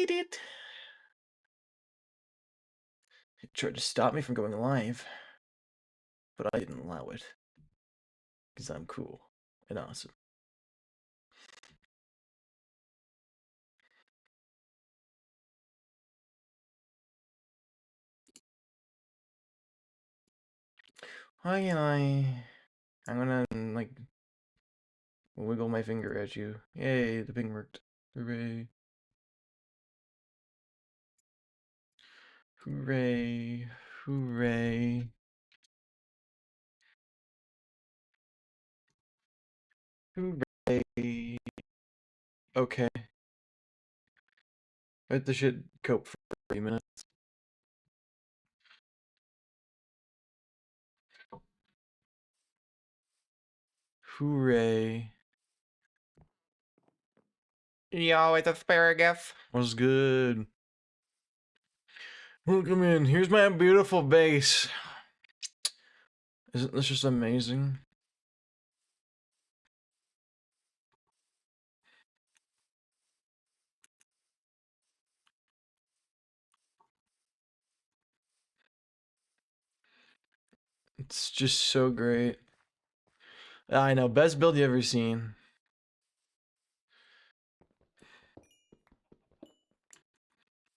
did it. It tried to stop me from going live, but I didn't allow it. Because I'm cool and awesome. Why can I'm gonna, like, wiggle my finger at you. Yay, the ping worked. Hooray. Hooray. Hooray. Hooray. Okay. Let the shit cope for 30 minutes. Hooray. Yo, it's Asparagus. What's good? Welcome in. Here's my beautiful base. Isn't this just amazing? It's just so great. I know, best build you ever seen.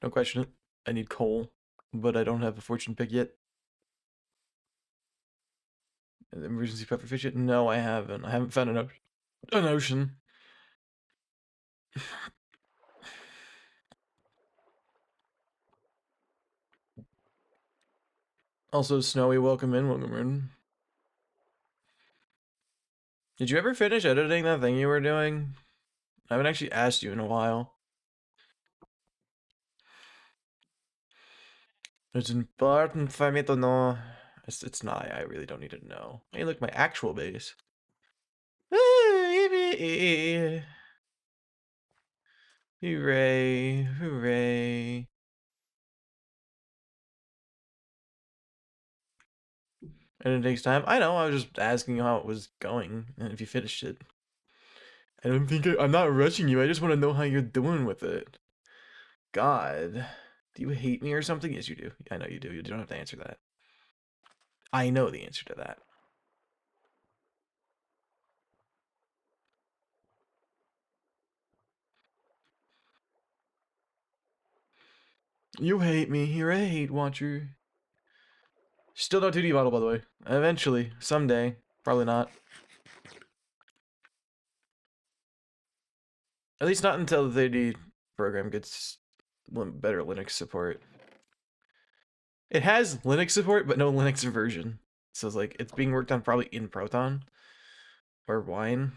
Don't question it. I need coal, but I don't have a fortune pick yet. Emergency puffer fish yet? No, I haven't. I haven't found an ocean. Also, Snowy, welcome in, welcome in. Did you ever finish editing that thing you were doing? I haven't actually asked you in a while. It's important for me to know. It's not. I really don't need to know. Hey, look, my actual base. Hooray! Hooray! And it takes time. I know. I was just asking you how it was going and if you finished it. I don't think I'm not rushing you. I just want to know how you're doing with it. God, do you hate me or something? Yes, you do. I know you do. You don't have to answer that. I know the answer to that. You hate me. You're a hate watcher. Still no 2D model, by the way. Eventually. Someday. Probably not. At least not until the 3D program gets better Linux support. It has Linux support, but no Linux version. So it's like, it's being worked on probably in Proton. Or Wine.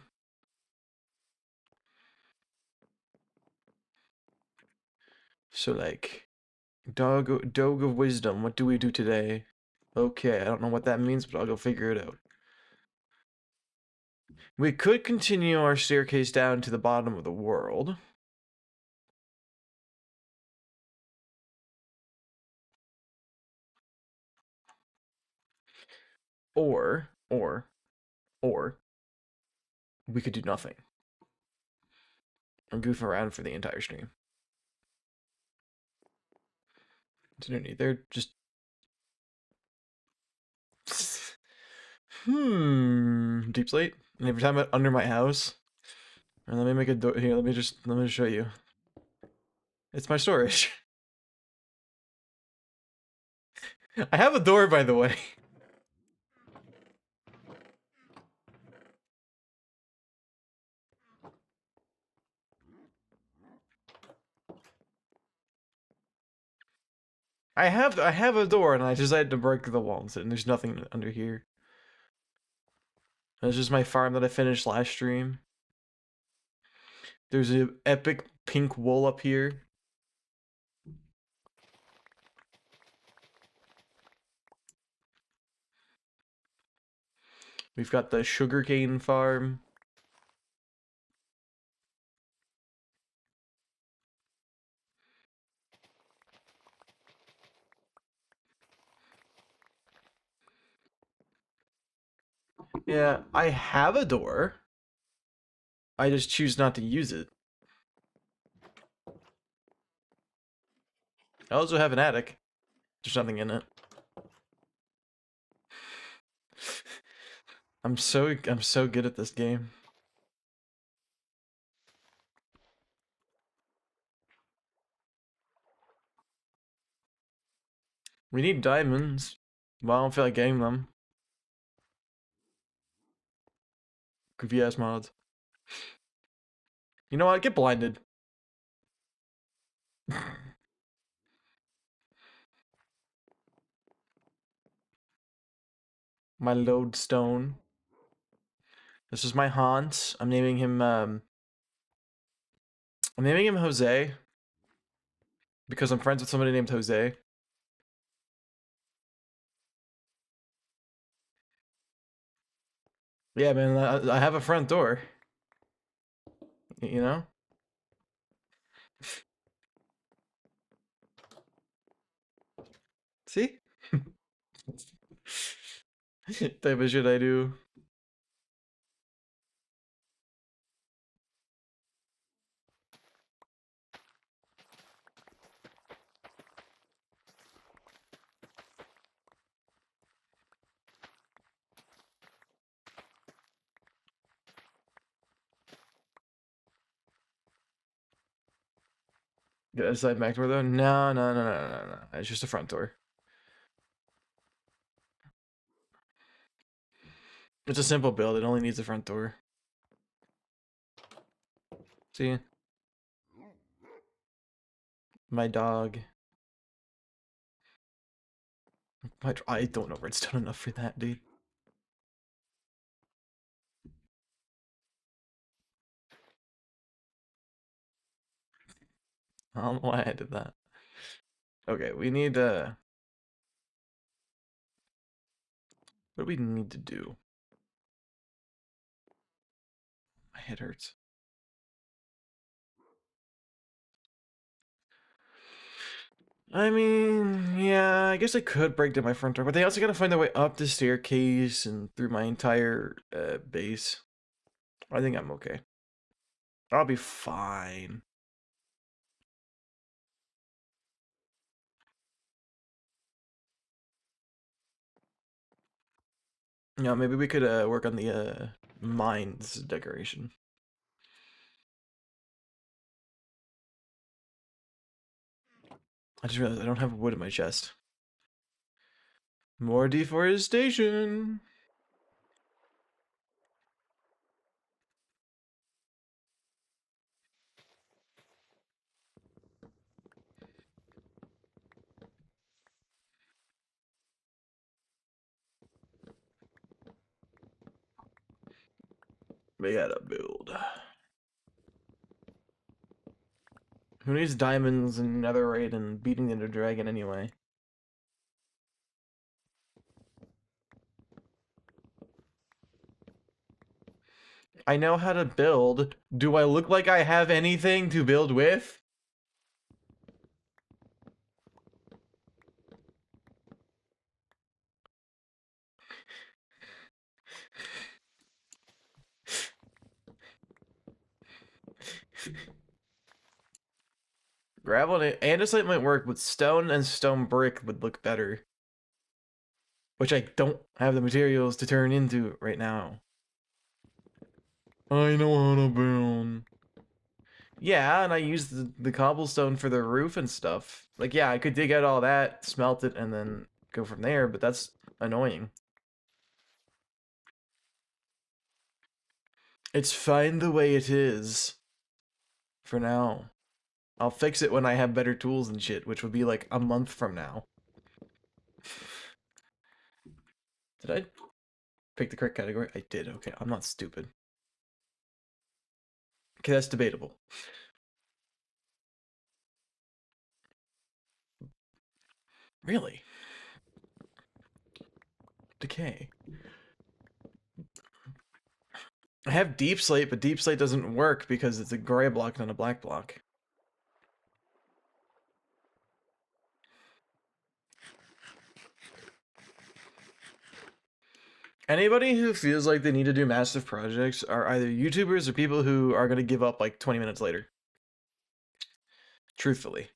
So like, dog of wisdom, what do we do today? Okay, I don't know what that means, but I'll go figure it out. We could continue our staircase down to the bottom of the world. Or we could do nothing. And goof around for the entire stream. There's no need. They're just... Deep slate? And every time I'm under my house... And let me make a door here, let me just show you. It's my storage. I have a door, by the way. I have a door, and I decided to break the walls, and there's nothing under here. That's just my farm that I finished last stream. There's an epic pink wool up here. We've got the sugarcane farm. Yeah, I have a door. I just choose not to use it. I also have an attic. There's nothing in it. I'm so good at this game. We need diamonds. Well, I don't feel like getting them. Goofy ass mods. You know what? Get blinded. My lodestone. This is my Hans. I'm naming him Jose. Because I'm friends with somebody named Jose. Yeah, man, I have a front door. You know? See? Type of shit I do. Get a side back door though? No. It's just a front door. It's a simple build. It only needs a front door. See? My dog. I don't know redstone enough for that, dude. I don't know why I did that. Okay, we need what do we need to do? My head hurts. I mean, yeah, I guess I could break down my front door, but they also gotta find their way up the staircase and through my entire base. I think I'm okay. I'll be fine. Yeah, maybe we could work on the mines decoration. I just realized I don't have wood in my chest. More deforestation. We gotta build. Who needs diamonds and netherite and beating the Ender Dragon anyway? I know how to build. Do I look like I have anything to build with? Gravel and andesite might work, but stone and stone brick would look better. Which I don't have the materials to turn into right now. I know how to build. Yeah, and I used the cobblestone for the roof and stuff. Like, yeah, I could dig out all that, smelt it, and then go from there, but that's annoying. It's fine the way it is. For now. I'll fix it when I have better tools and shit, which would be like a month from now. Did I pick the correct category? I did. Okay, I'm not stupid. Okay, that's debatable. Really? Decay. I have deep slate, but deep slate doesn't work because it's a gray block, not a black block. Anybody who feels like they need to do massive projects are either YouTubers or people who are going to give up like 20 minutes later. Truthfully.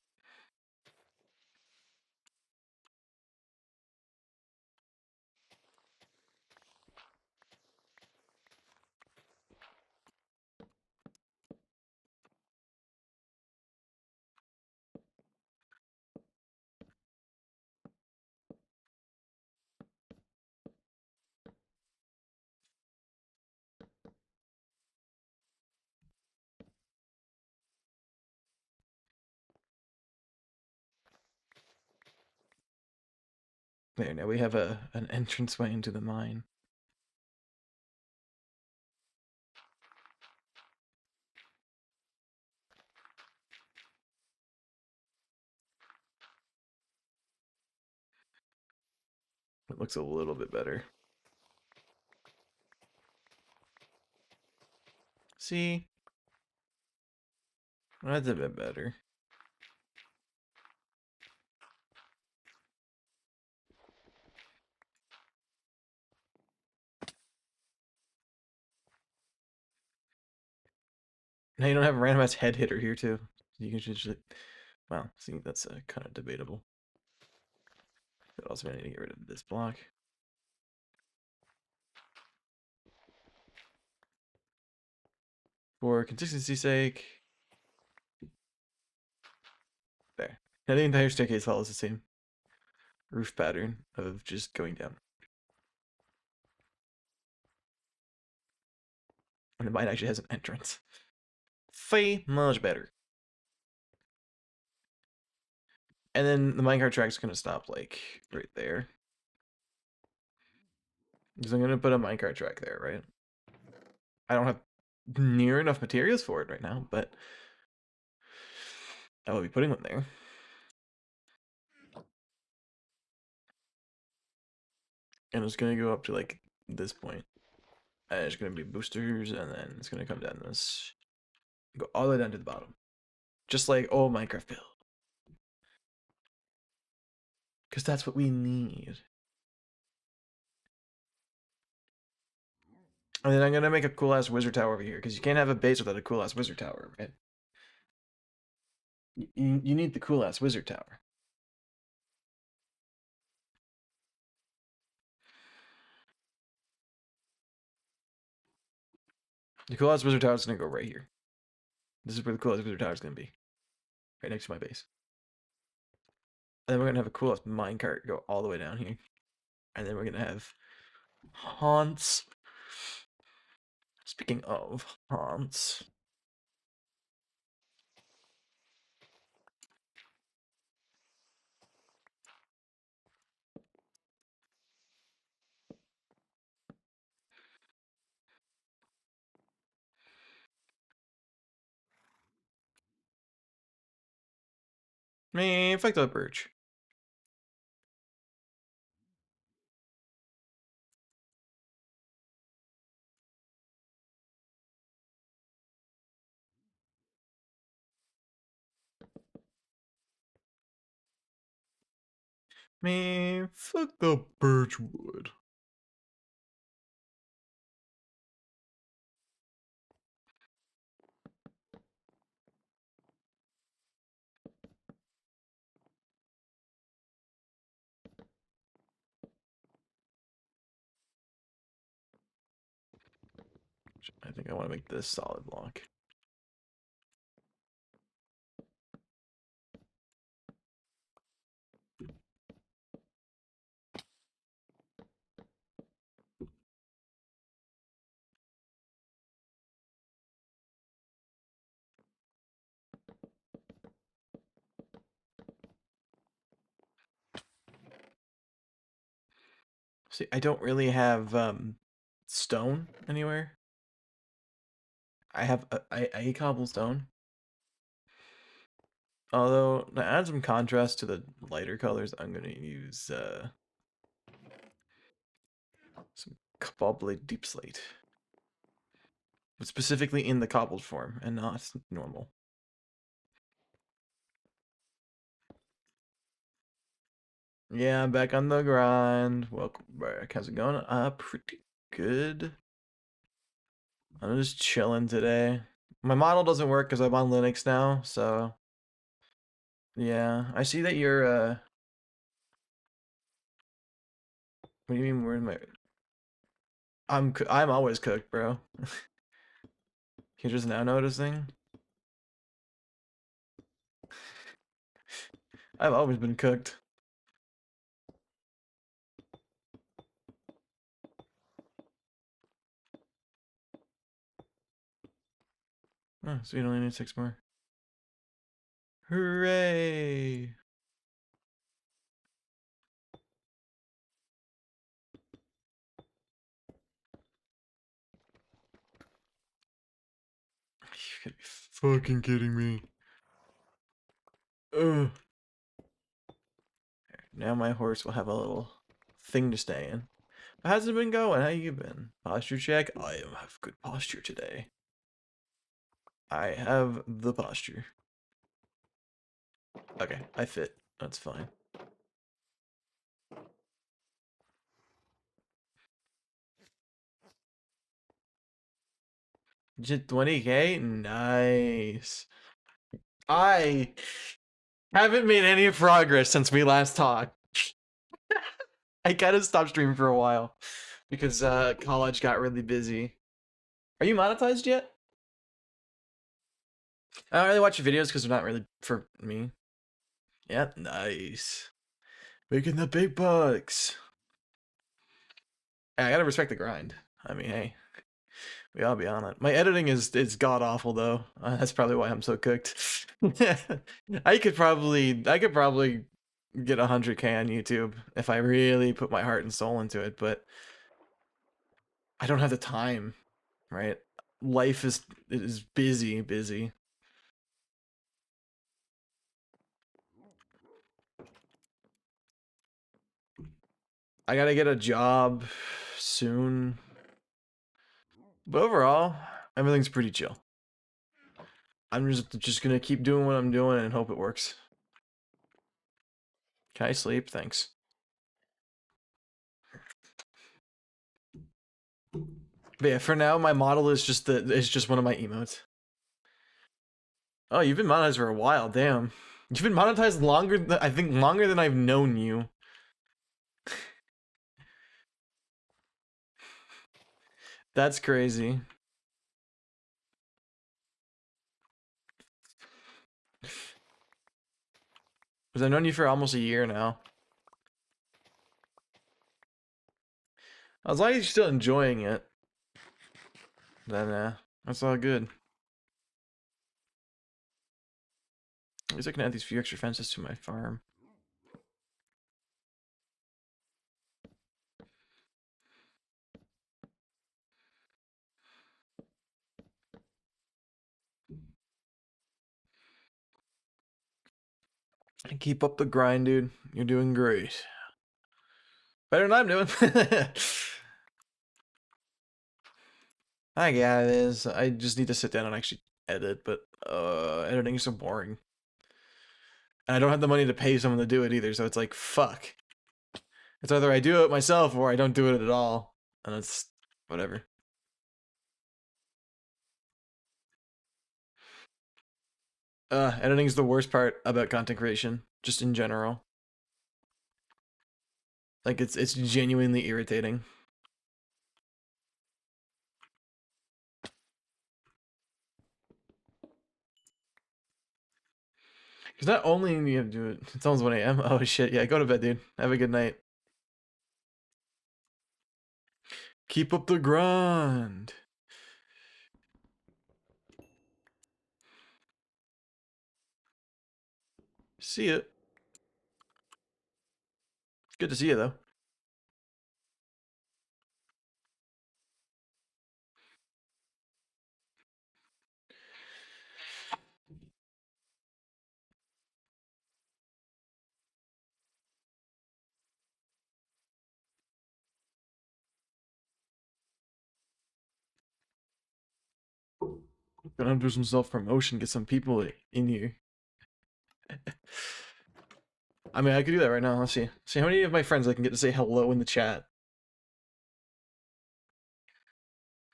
There, now we have an entranceway into the mine. It looks a little bit better. See? That's a bit better. Now you don't have a randomized head hitter here too. You can just, well, see, that's kind of debatable. But also, I need to get rid of this block. For consistency's sake. There. Now the entire staircase follows the same roof pattern of just going down. And the mine actually has an entrance. Much better. And then the minecart track's gonna stop like right there. Because I'm gonna put a minecart track there, right? I don't have near enough materials for it right now, but I will be putting one there. And it's gonna go up to like this point. And there's gonna be boosters, and then it's gonna come down this, go all the way down to the bottom, just like old Minecraft build. Because that's what we need. And then I'm gonna make a cool ass wizard tower over here, because you can't have a base without a cool ass wizard tower, right? You need the cool ass wizard tower. The cool ass wizard tower is gonna go right here. This is where the cool ass wizard tower is gonna be, right next to my base. And then we're gonna have a cool ass minecart go all the way down here, and then we're gonna have haunts. Speaking of haunts. Man, fuck that birch. Man, fuck the birch wood. I think I want to make this solid block. See, I don't really have stone anywhere. I have a cobblestone. Although, to add some contrast to the lighter colors, I'm going to use some cobbled deep slate. But specifically in the cobbled form and not normal. Yeah, I'm back on the grind. Welcome back. How's it going? Pretty good. I'm just chilling today. My model doesn't work because I'm on Linux now, so yeah. I see that you're what do you mean where's my I'm always cooked, bro. You're just now noticing? I've always been cooked. Oh, so you only need 6 more. Hooray! You're fucking kidding me. Ugh. Now my horse will have a little thing to stay in. How's it been going? How you been? Posture check? I have good posture today. I have the posture. Okay, I fit. That's fine. Just 20K? Nice. I haven't made any progress since we last talked. I kind of stopped streaming for a while because college got really busy. Are you monetized yet? I don't really watch your videos because they're not really for me. Yeah, nice. Making the big bucks. I gotta respect the grind. I mean, hey, we all be on it. My editing is god awful though. That's probably why I'm so cooked. I could probably get 100K on YouTube if I really put my heart and soul into it, but I don't have the time, right? Life is busy. I gotta get a job soon. But overall, everything's pretty chill. I'm just gonna keep doing what I'm doing and hope it works. Can I sleep? Thanks. But yeah, for now, my model is just one of my emotes. Oh, you've been monetized for a while. Damn, you've been monetized longer than I think longer than I've known you. That's crazy. Because I've known you for almost a year now. As long as you're still enjoying it, then that's all good. At least I can add these few extra fences to my farm. And keep up the grind, dude. You're doing great. Better than I'm doing. Yeah, it is. I just need to sit down and actually edit, but editing is so boring. And I don't have the money to pay someone to do it either, so it's like, fuck. It's either I do it myself or I don't do it at all. And it's whatever. Editing is the worst part about content creation, just in general. Like it's genuinely irritating. Because not only do you have to do it, it's almost 1 a.m. Oh shit, yeah, go to bed, dude. Have a good night. Keep up the grind. See it. Good to see you though. Gonna do some self-promotion, get some people in here. I mean, I could do that right now. Let's see. See how many of my friends I can get to say hello in the chat.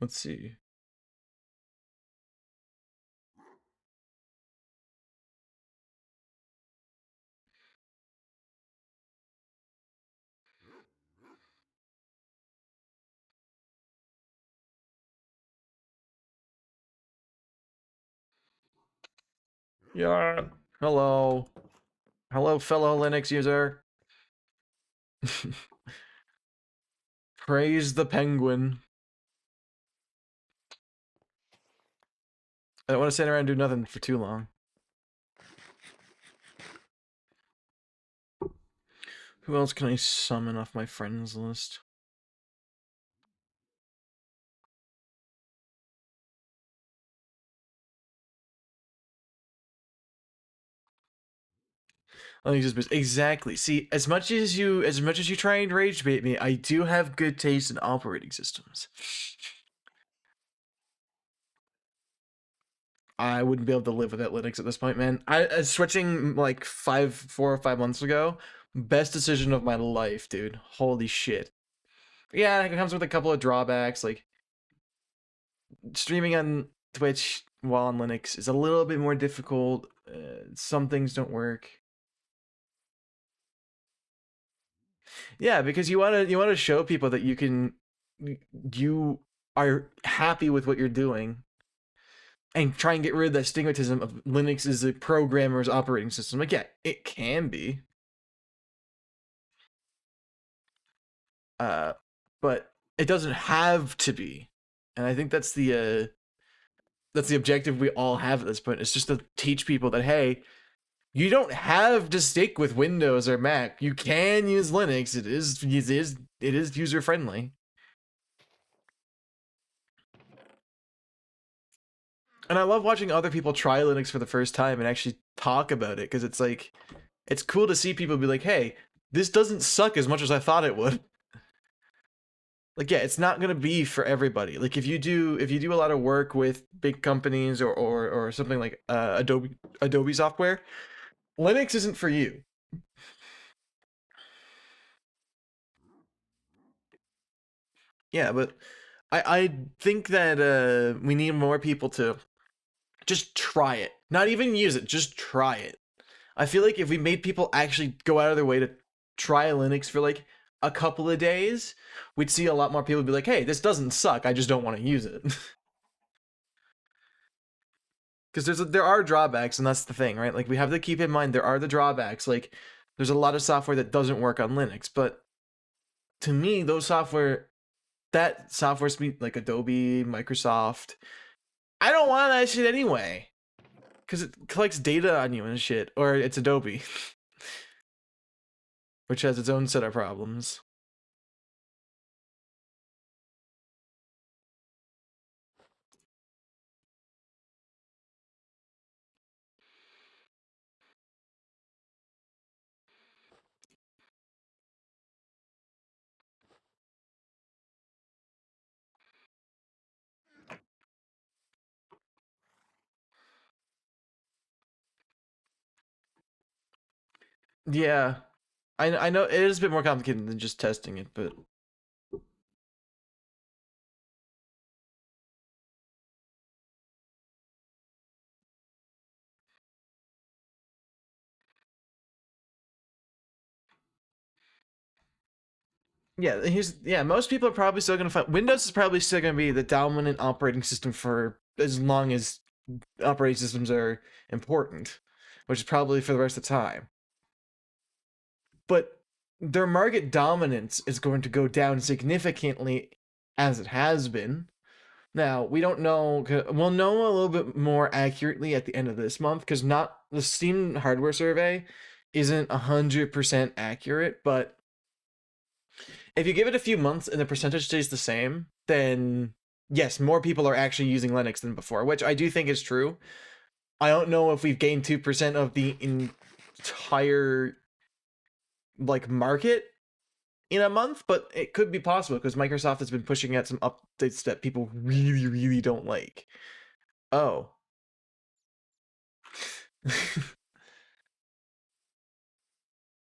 Let's see. Yeah. Hello. Hello, fellow Linux user. Praise the penguin. I don't want to stand around and do nothing for too long. Who else can I summon off my friends list? Linux is exactly. See, as much as you try and rage bait me, I do have good taste in operating systems. I wouldn't be able to live without Linux at this point, man. I switching like 4 or 5 months ago, best decision of my life, dude. Holy shit. Yeah, it comes with a couple of drawbacks, like streaming on Twitch while on Linux is a little bit more difficult. Some things don't work. Yeah, because you want to show people that you are happy with what you're doing and try and get rid of that stigmatism of Linux is a programmer's operating system. Like, yeah, it can be. Uh, but it doesn't have to be. And I think that's the objective we all have at this point. It's just to teach people that, hey, you don't have to stick with Windows or Mac. You can use Linux. It is user friendly. And I love watching other people try Linux for the first time and actually talk about it, because it's like it's cool to see people be like, "Hey, this doesn't suck as much as I thought it would." Like, yeah, it's not gonna be for everybody. Like, if you do a lot of work with big companies or something like Adobe software, Linux isn't for you. Yeah, but I think that we need more people to just try it. Not even use it, just try it. I feel like if we made people actually go out of their way to try Linux for like a couple of days, we'd see a lot more people be like, "Hey, this doesn't suck. I just don't want to use it." Because there are drawbacks, and that's the thing, right? Like, we have to keep in mind there are the drawbacks. Like, there's a lot of software that doesn't work on Linux, but to me, that software suite like Adobe, Microsoft, I don't want that shit anyway, because it collects data on you and shit. Or it's Adobe, which has its own set of problems. Yeah, I know it is a bit more complicated than just testing it, but most people are probably still gonna find Windows is probably still gonna be the dominant operating system for as long as operating systems are important, which is probably for the rest of the time. But their market dominance is going to go down significantly, as it has been. Now, we don't know. We'll know a little bit more accurately at the end of this month, because not the Steam hardware survey isn't 100% accurate. But if you give it a few months and the percentage stays the same, then yes, more people are actually using Linux than before, which I do think is true. I don't know if we've gained 2% of the entire like market in a month, but it could be possible because Microsoft has been pushing out some updates that people really, really don't like. Oh.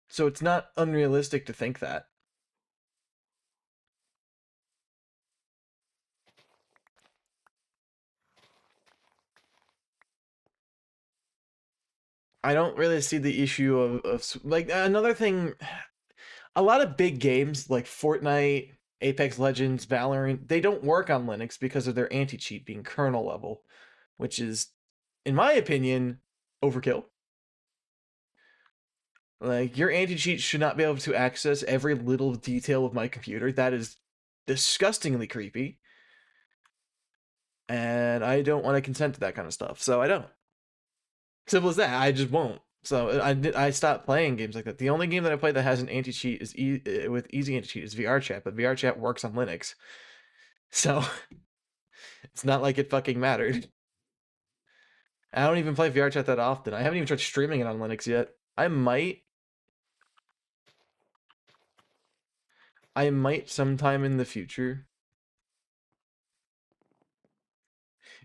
So it's not unrealistic to think that. I don't really see the issue of like another thing. A lot of big games like Fortnite, Apex Legends, Valorant, they don't work on Linux because of their anti cheat being kernel level, which is, in my opinion, overkill. Like, your anti cheat should not be able to access every little detail of my computer. That is disgustingly creepy. And I don't want to consent to that kind of stuff. So I don't. Simple as that. I just won't. So I stopped playing games like that. The only game that I play that has an anti cheat is with easy anti cheat is VR Chat, but VR Chat works on Linux, so it's not like it fucking mattered. I don't even play VR Chat that often. I haven't even tried streaming it on Linux yet. I might sometime in the future.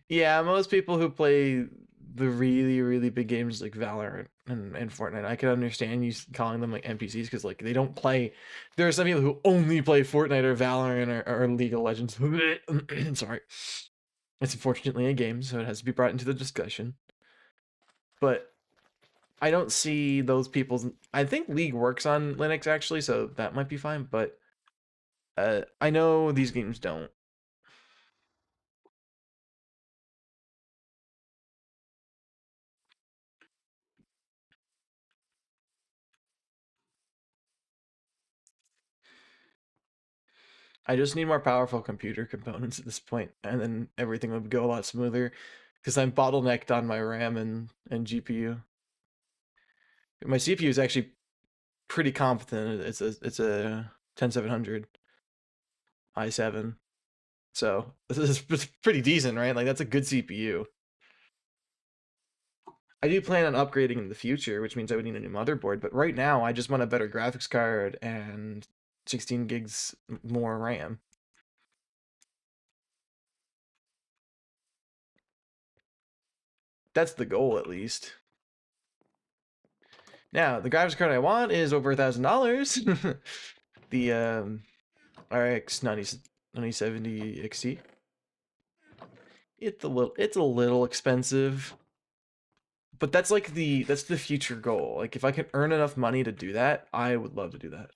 Yeah, most people who play the really, really big games like Valorant and Fortnite, I can understand you calling them like NPCs because like they don't play. There are some people who only play Fortnite or Valorant or League of Legends. Sorry, it's unfortunately a game, so it has to be brought into the discussion. But I don't see those people's. I think League works on Linux actually, so that might be fine. But I know these games don't. I just need more powerful computer components at this point, and then everything would go a lot smoother. Because I'm bottlenecked on my RAM and GPU. My CPU is actually pretty competent. It's a 10700 i7, so this is pretty decent, right? Like that's a good CPU. I do plan on upgrading in the future, which means I would need a new motherboard. But right now, I just want a better graphics card and 16 gigs more RAM. That's the goal, at least. Now, the graphics card I want is over $1,000. The RX 9070 XT. It's a little expensive, but that's like that's the future goal. Like if I can earn enough money to do that, I would love to do that.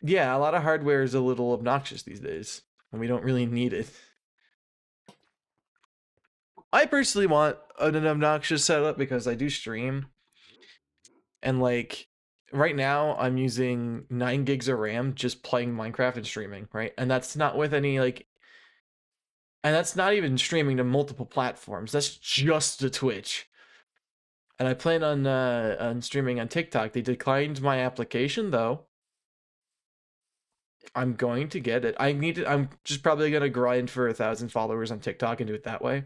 Yeah, a lot of hardware is a little obnoxious these days, and we don't really need it. I personally want an obnoxious setup because I do stream, and like right now I'm using 9 gigs of RAM just playing Minecraft and streaming, right? And that's not with any like, and that's not even streaming to multiple platforms. That's just to Twitch. And I plan on streaming on TikTok. They declined my application though. I'm going to get it. I'm just probably gonna grind for 1,000 followers on TikTok and do it that way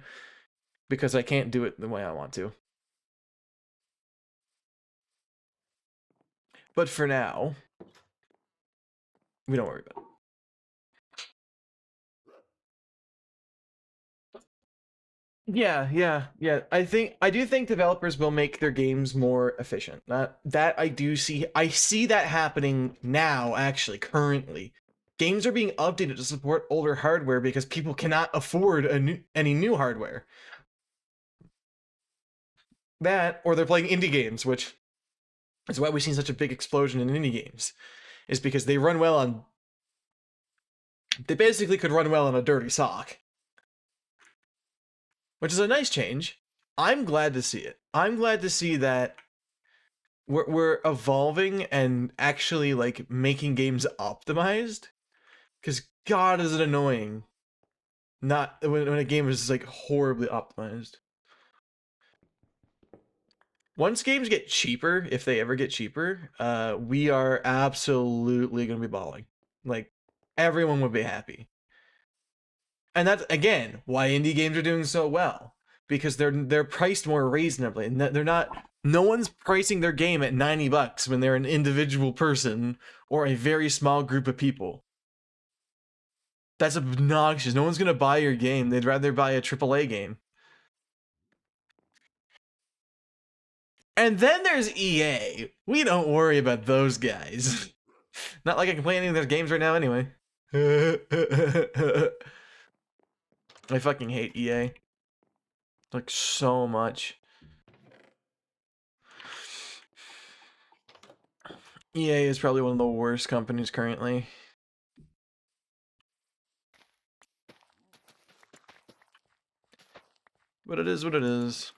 because I can't do it the way I want to. But for now, we don't worry about it. Yeah. I do think developers will make their games more efficient. That I do see. I see that happening now, actually, currently. Games are being updated to support older hardware because people cannot afford any new hardware. That, or they're playing indie games, which is why we've seen such a big explosion in indie games, is because they run well on. They basically could run well on a dirty sock, which is a nice change. I'm glad to see it. I'm glad to see that we're evolving and actually like making games optimized. Because God, is it annoying? Not when a game is like horribly optimized. Once games get cheaper, if they ever get cheaper, we are absolutely gonna be balling. Like everyone would be happy. And that's again why indie games are doing so well, because they're priced more reasonably, and they're not. No one's pricing their game at $90 when they're an individual person or a very small group of people. That's obnoxious. No one's gonna buy your game. They'd rather buy a AAA game. And then there's EA. We don't worry about those guys. Not like I can play any of their games right now anyway. I fucking hate EA. Like so much. EA is probably one of the worst companies currently. But it is what it is.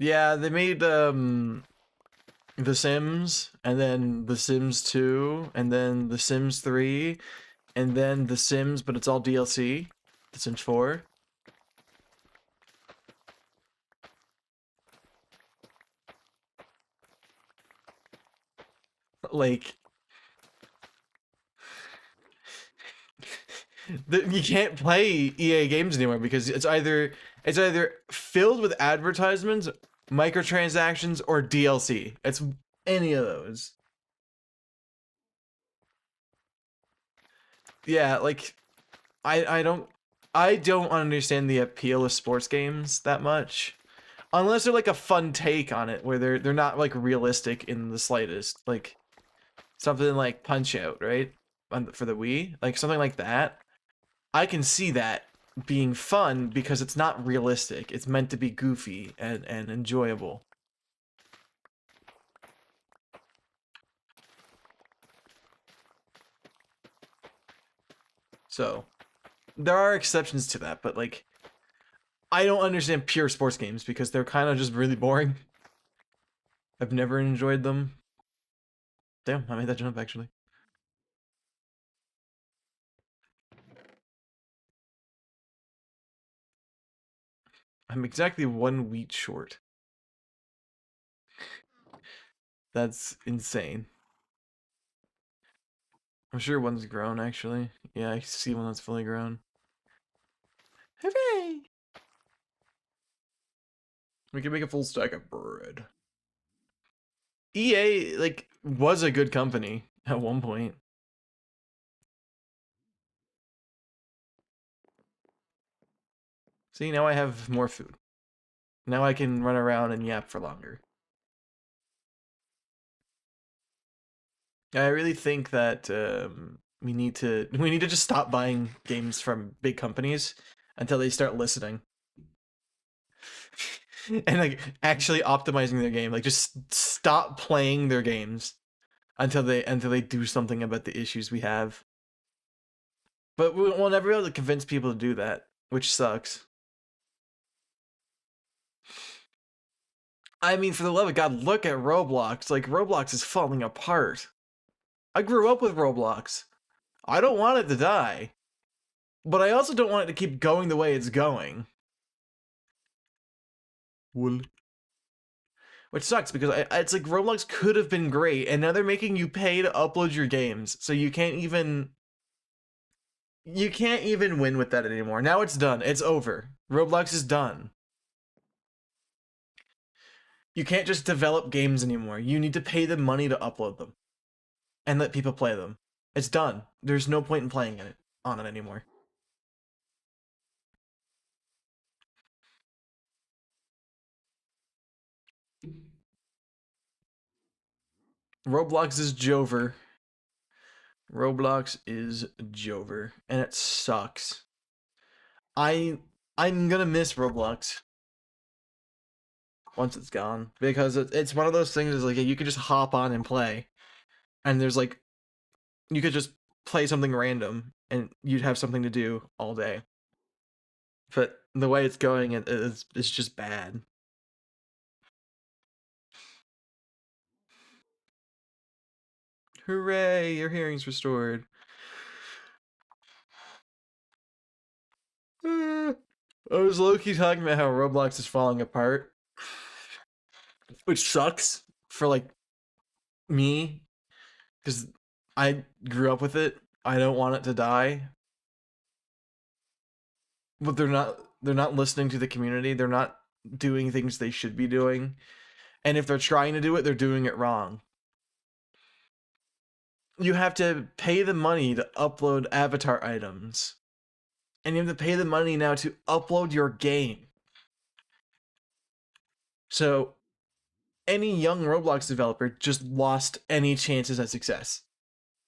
Yeah, they made The Sims, and then The Sims 2, and then The Sims 3, and then The Sims, but it's all DLC. Maleficent 4. Like, you can't play EA games anymore because it's either filled with advertisements, microtransactions, or DLC. It's any of those. Yeah, like I don't understand the appeal of sports games that much. Unless they're like a fun take on it where they're not like realistic in the slightest. Like something like Punch Out, right? For the Wii, like something like that. I can see that being fun because it's not realistic. It's meant to be goofy and enjoyable. So, there are exceptions to that, but like I don't understand pure sports games because they're kind of just really boring. I've never enjoyed them. Damn, I made that jump actually. I'm exactly 1 wheat short. That's insane. I'm sure one's grown actually. Yeah, I see one that's fully grown. Hooray! We can make a full stack of bread. EA like was a good company at one point. See, now I have more food. Now I can run around and yap for longer. I really think that we need to just stop buying games from big companies until they start listening. And like actually optimizing their game. Like just stop playing their games until they do something about the issues we have. But we'll never be able to convince people to do that, which sucks. I mean, for the love of God, look at Roblox. Like, Roblox is falling apart. I grew up with Roblox. I don't want it to die. But I also don't want it to keep going the way it's going. Well. Which sucks because it's like Roblox could have been great, and now they're making you pay to upload your games, so you can't even win with that anymore. Now it's done. It's over. Roblox is done. You can't just develop games anymore. You need to pay them money to upload them and let people play them. It's done. There's no point in playing on it anymore. Roblox is Jover. Roblox is Jover, and it sucks. I'm gonna miss Roblox once it's gone because it's one of those things is like you could just hop on and play, and there's like you could just play something random and you'd have something to do all day. But the way it's going, it's just bad. Hooray! Your hearing's restored. I was low-key talking about how Roblox is falling apart, which sucks for like me because I grew up with it. I don't want it to die, but they're not listening to the community. They're not doing things they should be doing, and if they're trying to do it, they're doing it wrong. You have to pay the money to upload avatar items, and you have to pay the money now to upload your game. So any young Roblox developer just lost any chances at success.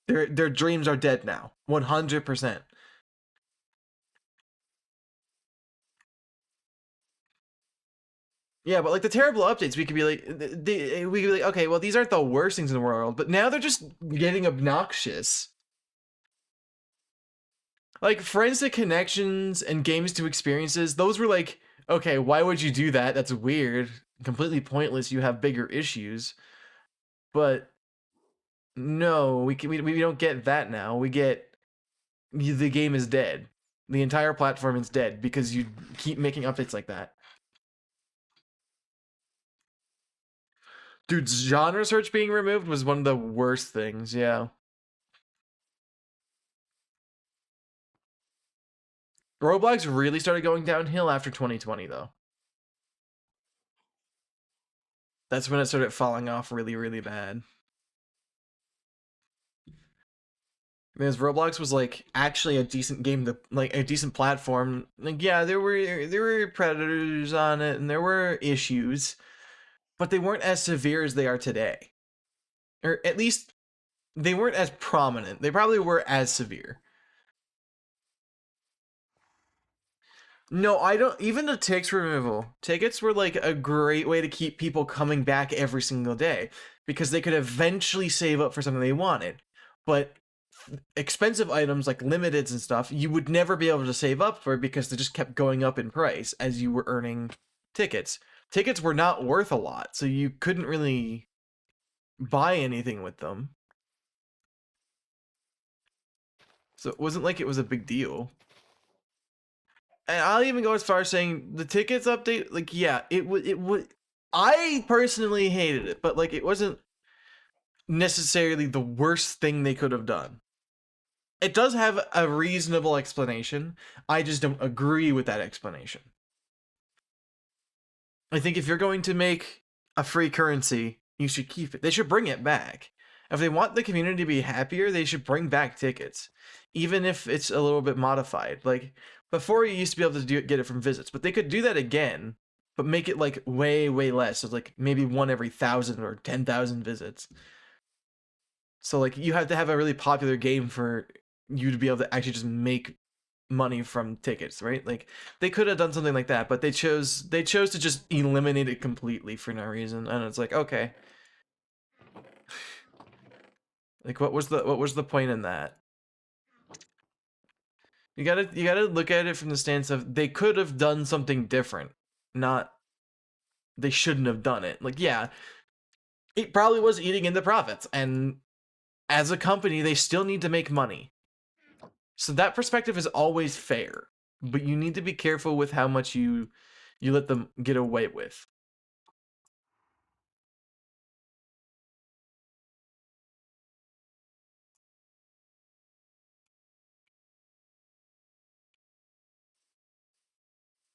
Their dreams are dead now, 100%. Yeah, but like the terrible updates, we could be like, we could be like, okay, well these aren't the worst things in the world, but now they're just getting obnoxious. Like friends to connections and games to experiences, those were like, okay, why would you do that? That's weird, completely pointless. You have bigger issues. But no, we don't get that now. We get the game is dead. The entire platform is dead because you keep making updates like that. Dude, genre search being removed was one of the worst things, yeah. Roblox really started going downhill after 2020, though. That's when it started falling off really, really bad. Because Roblox was like actually a decent game to like a decent platform. Like yeah, there were predators on it and there were issues, but they weren't as severe as they are today. Or at least they weren't as prominent. They probably were as severe. No, I don't. Even the tickets removal, tickets were like a great way to keep people coming back every single day because they could eventually save up for something they wanted. But expensive items like limiteds and stuff, you would never be able to save up for because they just kept going up in price as you were earning tickets. Tickets were not worth a lot, so you couldn't really buy anything with them. So it wasn't like it was a big deal. And I'll even go as far as saying the tickets update, like, yeah, it would. I personally hated it, but like, it wasn't necessarily the worst thing they could have done. It does have a reasonable explanation. I just don't agree with that explanation. I think if you're going to make a free currency, you should keep it. They should bring it back. If they want the community to be happier, they should bring back tickets, even if it's a little bit modified. Like before, you used to be able to get it from visits, but they could do that again, but make it like way less. So like maybe one every 1,000 or 10,000 visits. So like you have to have a really popular game for you to be able to actually just make money from tickets, right? Like they could have done something like that, but they chose to just eliminate it completely for no reason. And it's like, okay. Like what was the point in that? You gotta look at it from the stance of they could have done something different, not they shouldn't have done it. Like yeah, it probably was eating into profits, and as a company, they still need to make money. So that perspective is always fair, but you need to be careful with how much you let them get away with.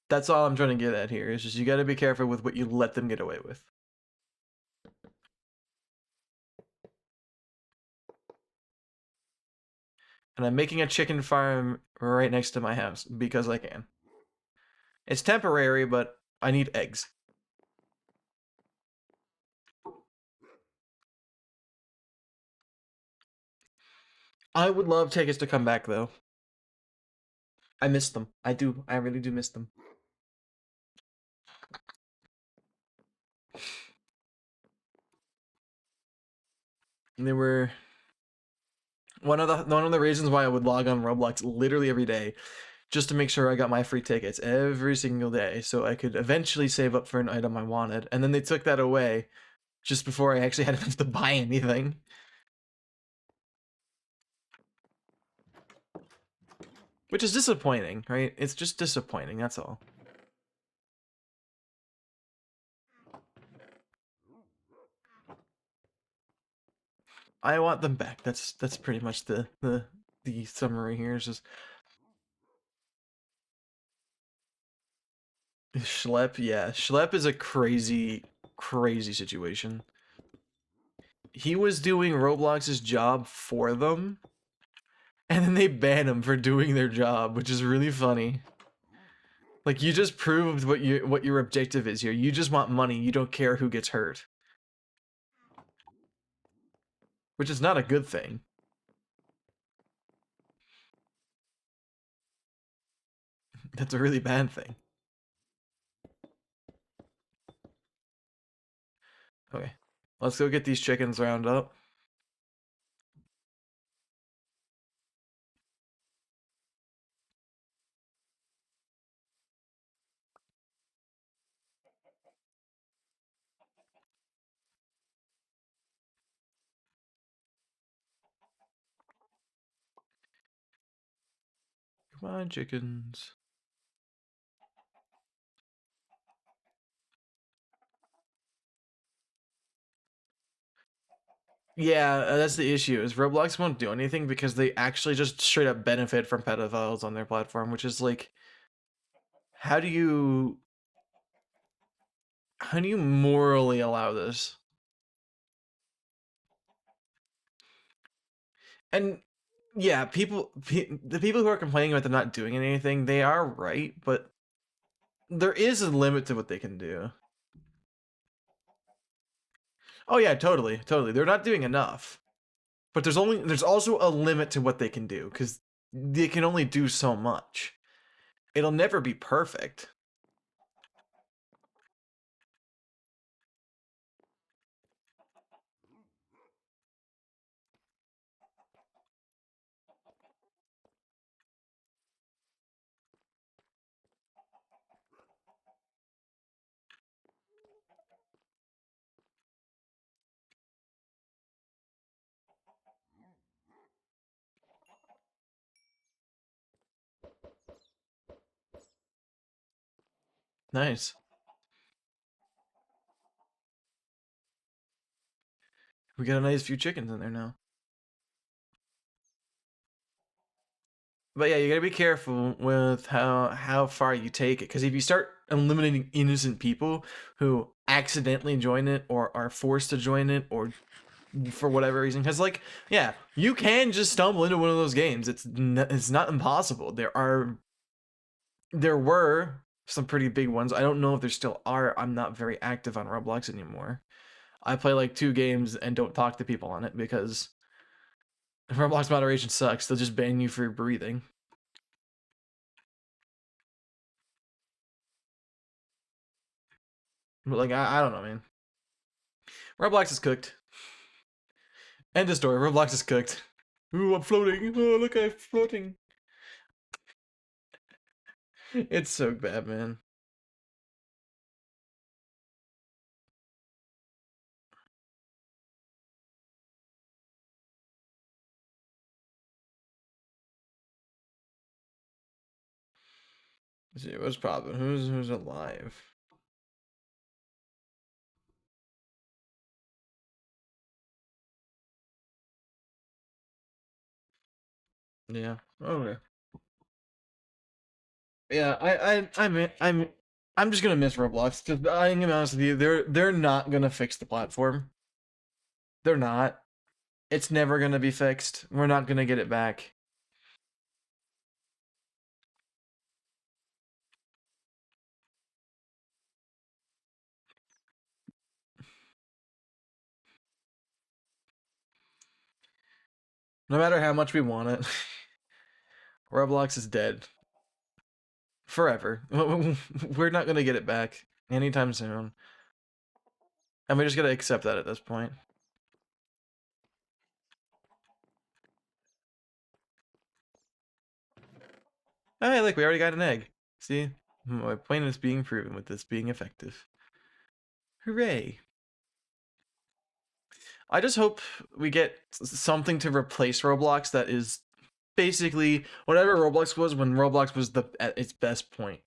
That's all I'm trying to get at here. Is just you got to be careful with what you let them get away with. And I'm making a chicken farm right next to my house because I can. It's temporary, but I need eggs. I would love tickets to come back though. I miss them. I do. I really do miss them. And they were one of the reasons why I would log on Roblox literally every day, just to make sure I got my free tickets every single day, so I could eventually save up for an item I wanted. And then they took that away just before I actually had enough to buy anything. Which is disappointing, right? It's just disappointing, that's all. I want them back. That's pretty much the summary here. It's just Schlepp, yeah. Schlepp is a crazy situation. He was doing Roblox's job for them, and then they ban him for doing their job, which is really funny. Like you just proved what your objective is here. You just want money. You don't care who gets hurt. Which is not a good thing. That's a really bad thing. Okay. Let's go get these chickens round up. Come on, chickens. Yeah, that's the issue. Is Roblox won't do anything because they actually just straight up benefit from pedophiles on their platform, which is like, how do you morally allow this? And yeah, the people who are complaining about them not doing anything, they are right, but there is a limit to what they can do. Oh yeah, totally, totally. They're not doing enough. But there's also a limit to what they can do cuz they can only do so much. It'll never be perfect. Nice. We got a nice few chickens in there now. But yeah, you gotta be careful with how far you take it, because if you start eliminating innocent people who accidentally join it or are forced to join it or for whatever reason, because like yeah, you can just stumble into one of those games. It's not impossible. There were some pretty big ones. I don't know if there still are. I'm not very active on Roblox anymore. I play like 2 games and don't talk to people on it because Roblox moderation sucks. They'll just ban you for breathing. But like I don't know, man. Roblox is cooked. End of story. Roblox is cooked. Ooh, I'm floating. Oh, look, I'm floating. It's so bad, man. Let's see, what's popping? Who's alive? Yeah. Okay. Yeah, I'm just gonna miss Roblox because I'm gonna be honest with you, they're not gonna fix the platform. They're not. It's never gonna be fixed. We're not gonna get it back. No matter how much we want it, Roblox is dead forever. We're not gonna get it back anytime soon, and we just gotta accept that at this point. Oh, hey, look, we already got an egg. See, my plan is being proven with this being effective. Hooray! I just hope we get something to replace Roblox that is basically whatever Roblox was when Roblox was at its best point.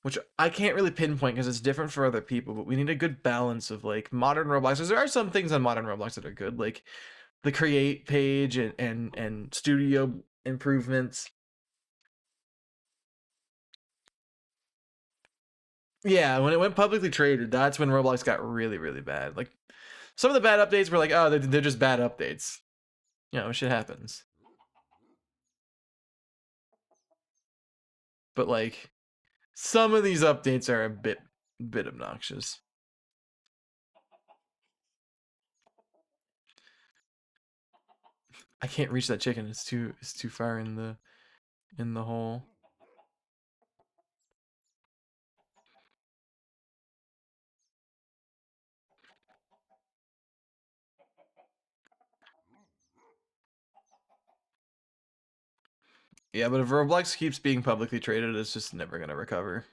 Which I can't really pinpoint because it's different for other people, but we need a good balance of like modern Roblox. Because there are some things on modern Roblox that are good, like the create page and studio improvements. Yeah, when it went publicly traded, that's when Roblox got really, really bad. Like some of the bad updates were like, oh, they're just bad updates. You know, shit happens. But like some of these updates are a bit obnoxious. I can't reach that chicken. It's too far in the hole. Yeah, but if Roblox keeps being publicly traded, it's just never gonna recover.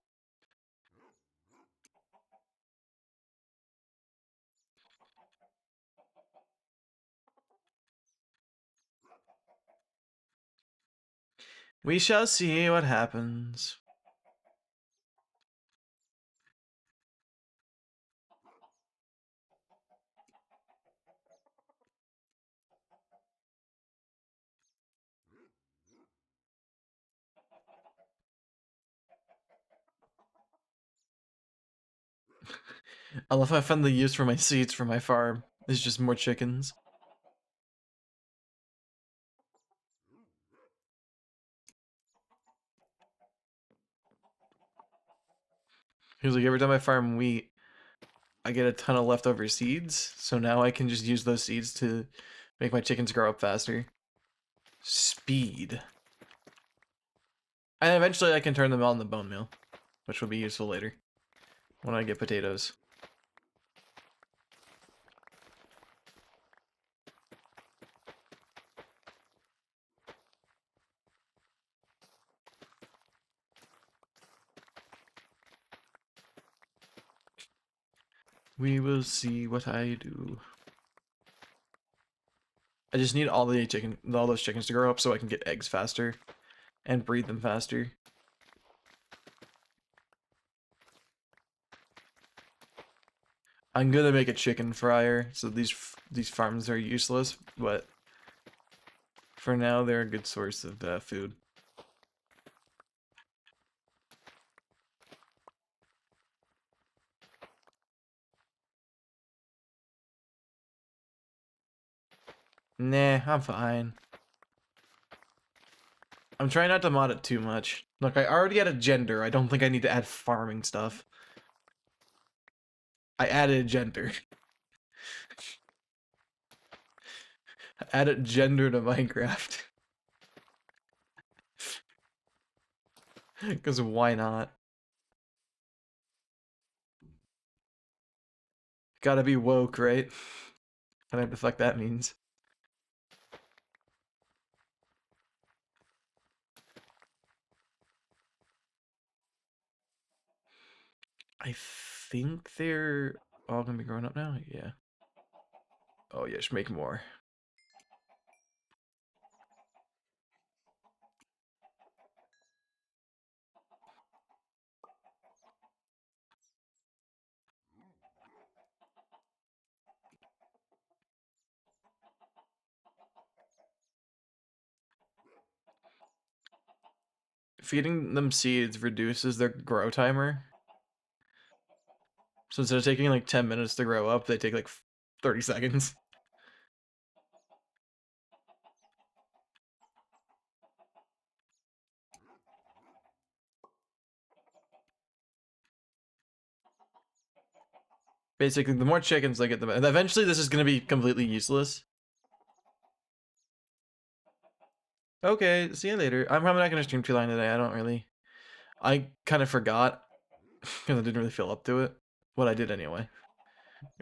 We shall see what happens. I love how I found the use for my seeds for my farm. It's just more chickens. Here's like every time I farm wheat, I get a ton of leftover seeds. So now I can just use those seeds to make my chickens grow up faster. Speed. And eventually I can turn them all into bone meal, which will be useful later when I get potatoes. We will see what I do. I just need all those chickens to grow up so I can get eggs faster and breed them faster. I'm gonna make a chicken fryer, so these farms are useless, but for now they're a good source of food. Nah, I'm fine. I'm trying not to mod it too much. Look, I already added gender. I don't think I need to add farming stuff. I added gender. I added gender to Minecraft. Because why not? Gotta be woke, right? Whatever the fuck that means. I think they're all gonna be growing up now? Yeah. Oh, yeah, should make more. Feeding them seeds reduces their grow timer. So instead of taking like 10 minutes to grow up, they take like 30 seconds. Basically, the more chickens I get, the better. Eventually, this is going to be completely useless. Okay, see you later. I'm probably not going to stream too long today. I kind of forgot because I didn't really feel up to it. What I did anyway.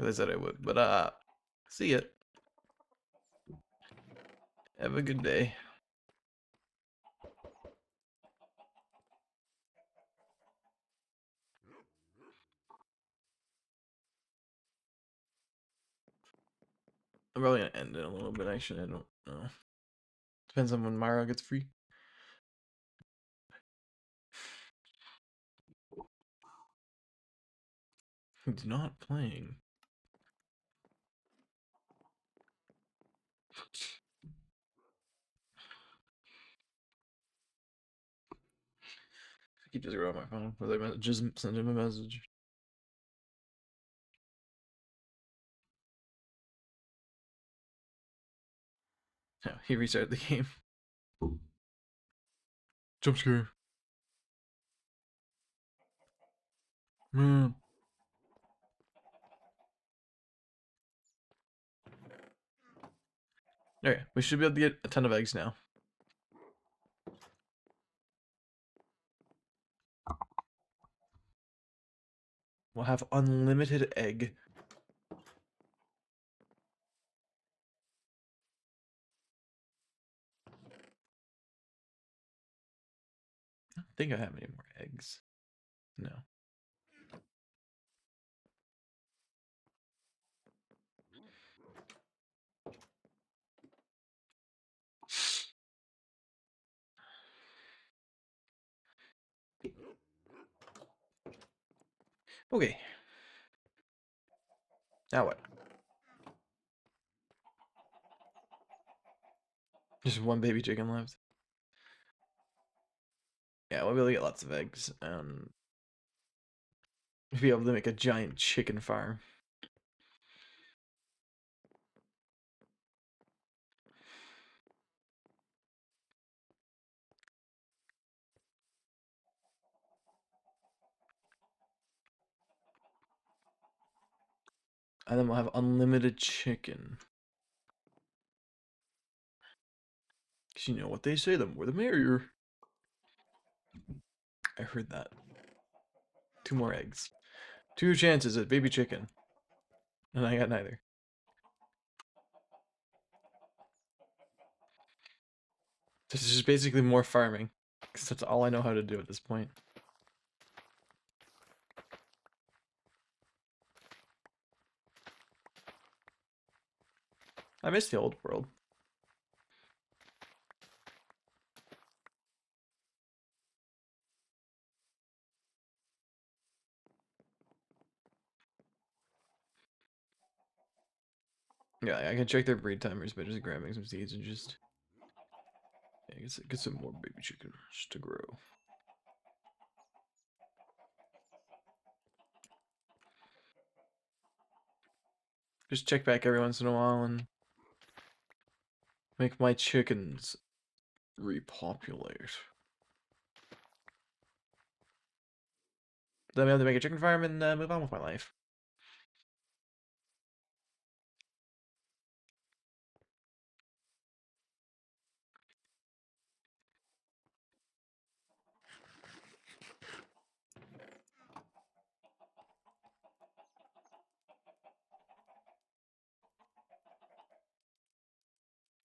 I said I would. But, see ya. Have a good day. I'm probably going to end it a little bit, actually. I don't know. Depends on when Myra gets free. He's not playing. I keep just grab my phone. Just send him a message. Yeah, he restarted the game. Jump scare. Man. Okay, we should be able to get a ton of eggs now. We'll have unlimited egg. I don't think I have any more eggs. No. Okay. Now what? Just one baby chicken left. Yeah, we'll be able to get lots of eggs and be able to make a giant chicken farm. And then we'll have unlimited chicken. Cause you know what they say, the more the merrier. I heard that. 2 more eggs. 2 chances at baby chicken. And I got neither. This is just basically more farming. Because that's all I know how to do at this point. I miss the old world. Yeah, I can check their breed timers by just grabbing some seeds and just... Yeah, get some more baby chickens to grow. Just check back every once in a while and make my chickens repopulate. Then I'm able to make a chicken farm and move on with my life.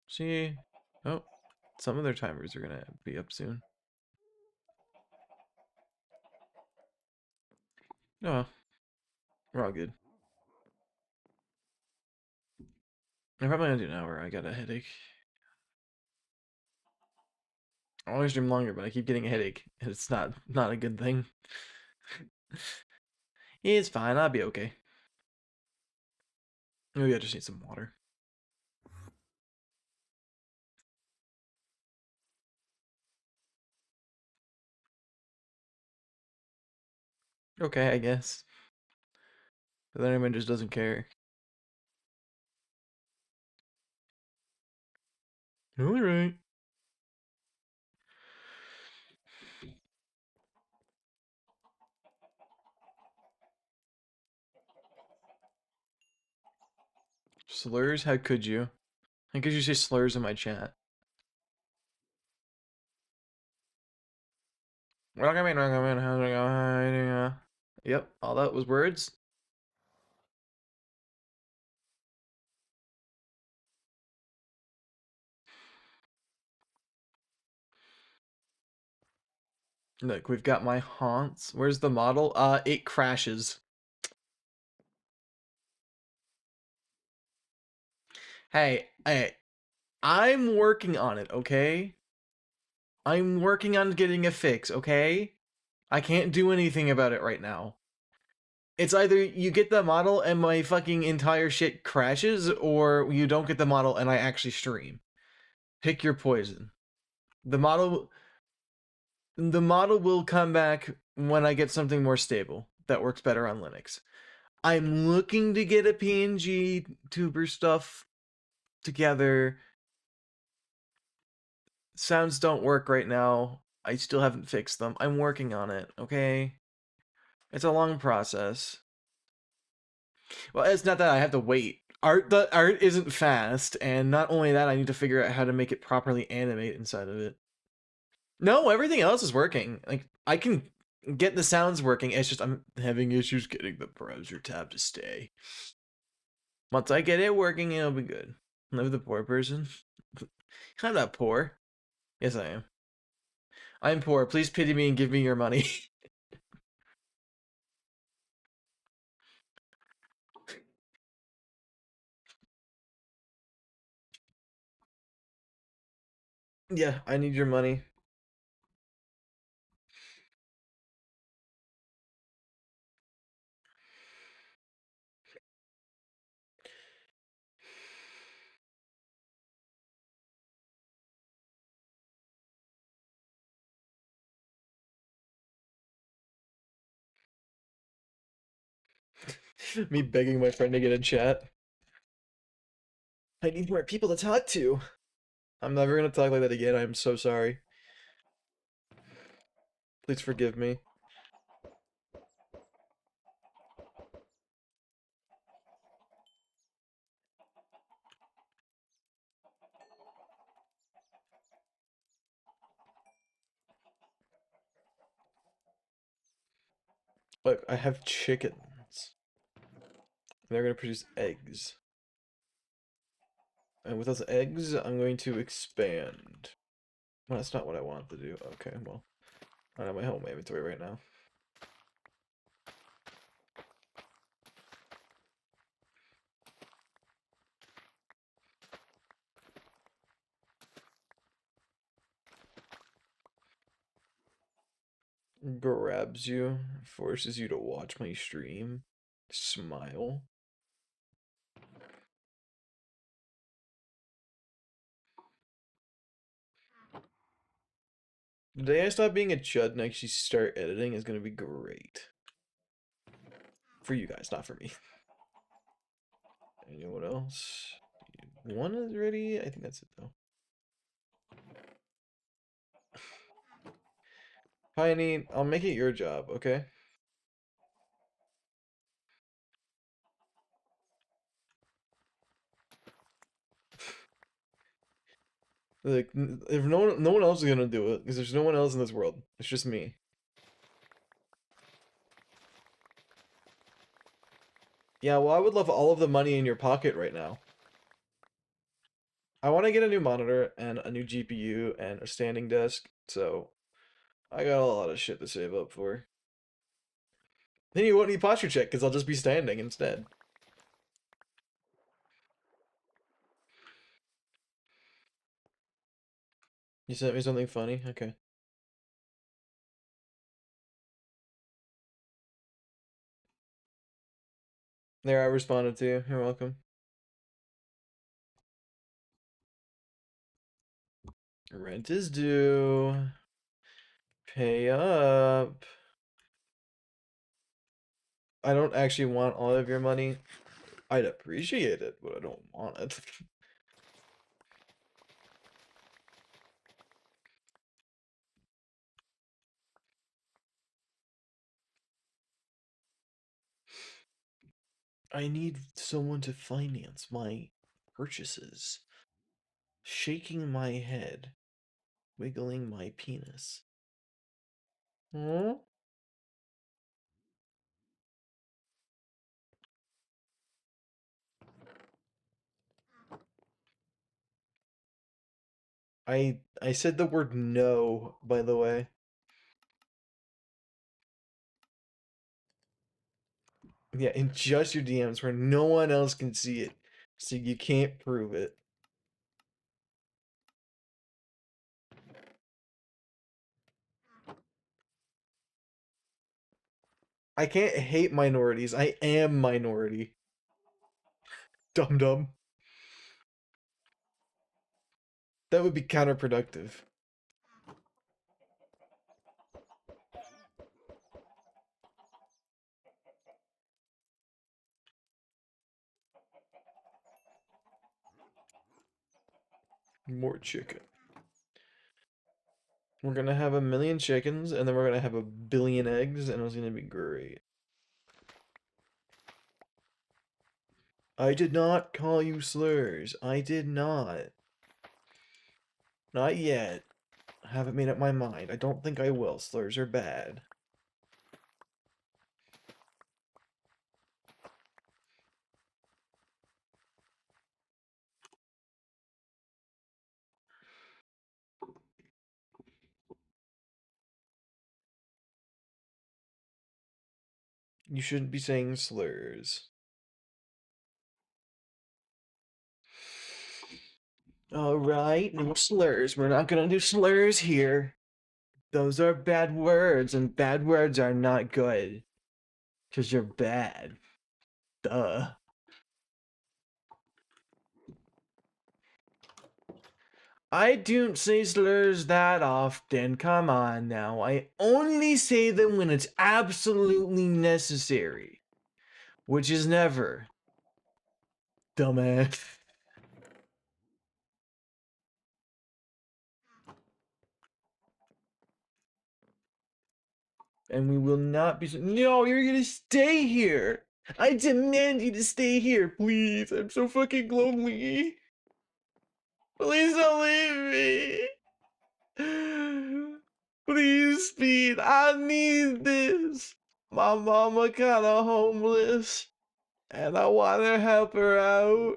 See? Oh, some of their timers are gonna be up soon. Oh, we're all good. I'm probably gonna do an hour. I got a headache. I always dream longer, but I keep getting a headache. And it's not a good thing. It's fine. I'll be okay. Maybe I just need some water. Okay, I guess. But then everyone just doesn't care. Alright. Slurs? How could you? How could you say slurs in my chat? Welcome in, welcome in. How's it going? Yep, all that was words. Look, we've got my haunts. Where's the model? It crashes. Hey, I'm working on it, okay? I'm working on getting a fix, okay? I can't do anything about it right now. It's either you get the model and my fucking entire shit crashes, or you don't get the model and I actually stream. Pick your poison. The model will come back when I get something more stable that works better on Linux. I'm looking to get a PNG tuber stuff together. Sounds don't work right now. I still haven't fixed them. I'm working on it, okay? It's a long process. Well, it's not that I have to wait. The art isn't fast, and not only that, I need to figure out how to make it properly animate inside of it. No, everything else is working. Like, I can get the sounds working. It's just I'm having issues getting the browser tab to stay. Once I get it working, it'll be good. Live the poor person. I'm not poor. Yes, I am. I'm poor. Please pity me and give me your money. Yeah, I need your money. Me begging my friend to get a chat. I need more people to talk to. I'm never gonna talk like that again. I'm so sorry. Please forgive me. Look, I have chickens. They're gonna produce eggs. And with those eggs, I'm going to expand. Well, that's not what I want to do. Okay, well, I don't have my home inventory right now. Grabs you, forces you to watch my stream, smile. The day I stop being a chud and actually start editing is gonna be great. For you guys, not for me. Anyone else? One is ready? I think that's it though. Piney, I'll make it your job, okay? Like, if no one else is gonna do it, because there's no one else in this world. It's just me. Yeah, well, I would love all of the money in your pocket right now. I want to get a new monitor and a new GPU and a standing desk, so I got a lot of shit to save up for. Then you won't need posture check, because I'll just be standing instead. You sent me something funny? Okay. There, I responded to you. You're welcome. Rent is due. Pay up. I don't actually want all of your money. I'd appreciate it, but I don't want it. I need someone to finance my purchases. Shaking my head, wiggling my penis. Huh? I said the word no, by the way. Yeah, in just your DMs where no one else can see it. So you can't prove it. I can't hate minorities. I am minority. Dum dum. That would be counterproductive. More chicken. We're gonna have 1,000,000 chickens, and then we're gonna have 1,000,000,000 eggs, and it's gonna be great. I did not call you slurs. I did not. Not yet. I haven't made up my mind. I don't think I will. Slurs are bad. You shouldn't be saying slurs. Alright, no slurs. We're not gonna do slurs here. Those are bad words, and bad words are not good. Because you're bad. Duh. I don't say slurs that often. Come on now. I only say them when it's absolutely necessary. which is never. Dumbass. And we will not be. No, you're gonna stay here. I demand you to stay here, please. I'm so fucking lonely. Please don't leave me. Please, Speed. I need this. My mama kinda homeless, and I wanna help her out.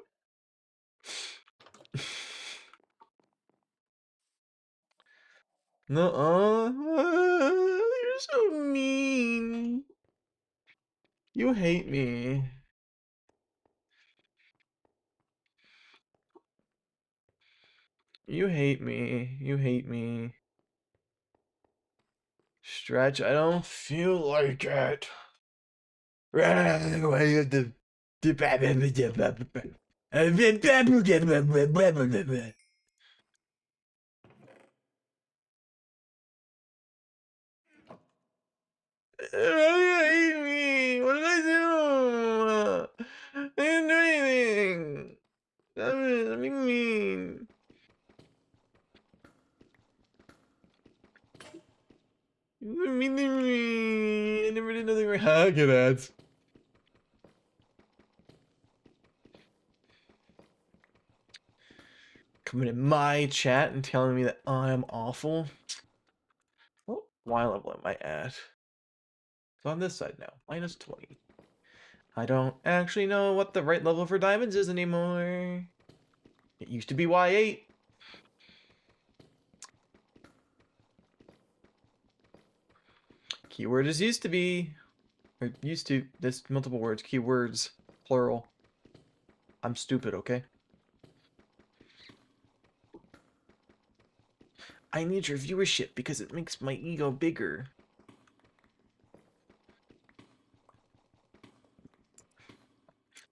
Nuh-uh. You're so mean. You hate me. You hate me. You hate me. Stretch, I don't feel like it. You hate me. What did I do? I didn't do anything. Stop it. Let me mean. You mean to me. I never did nothing wrong. Look at that. Coming in my chat and telling me that I'm awful. Well, why level am I at? It's on this side now. Minus 20. I don't actually know what the right level for diamonds is anymore. It used to be Y8. Keyword is used to be. Or used to. There's multiple words. Keywords. Plural. I'm stupid, okay? I need your viewership because it makes my ego bigger.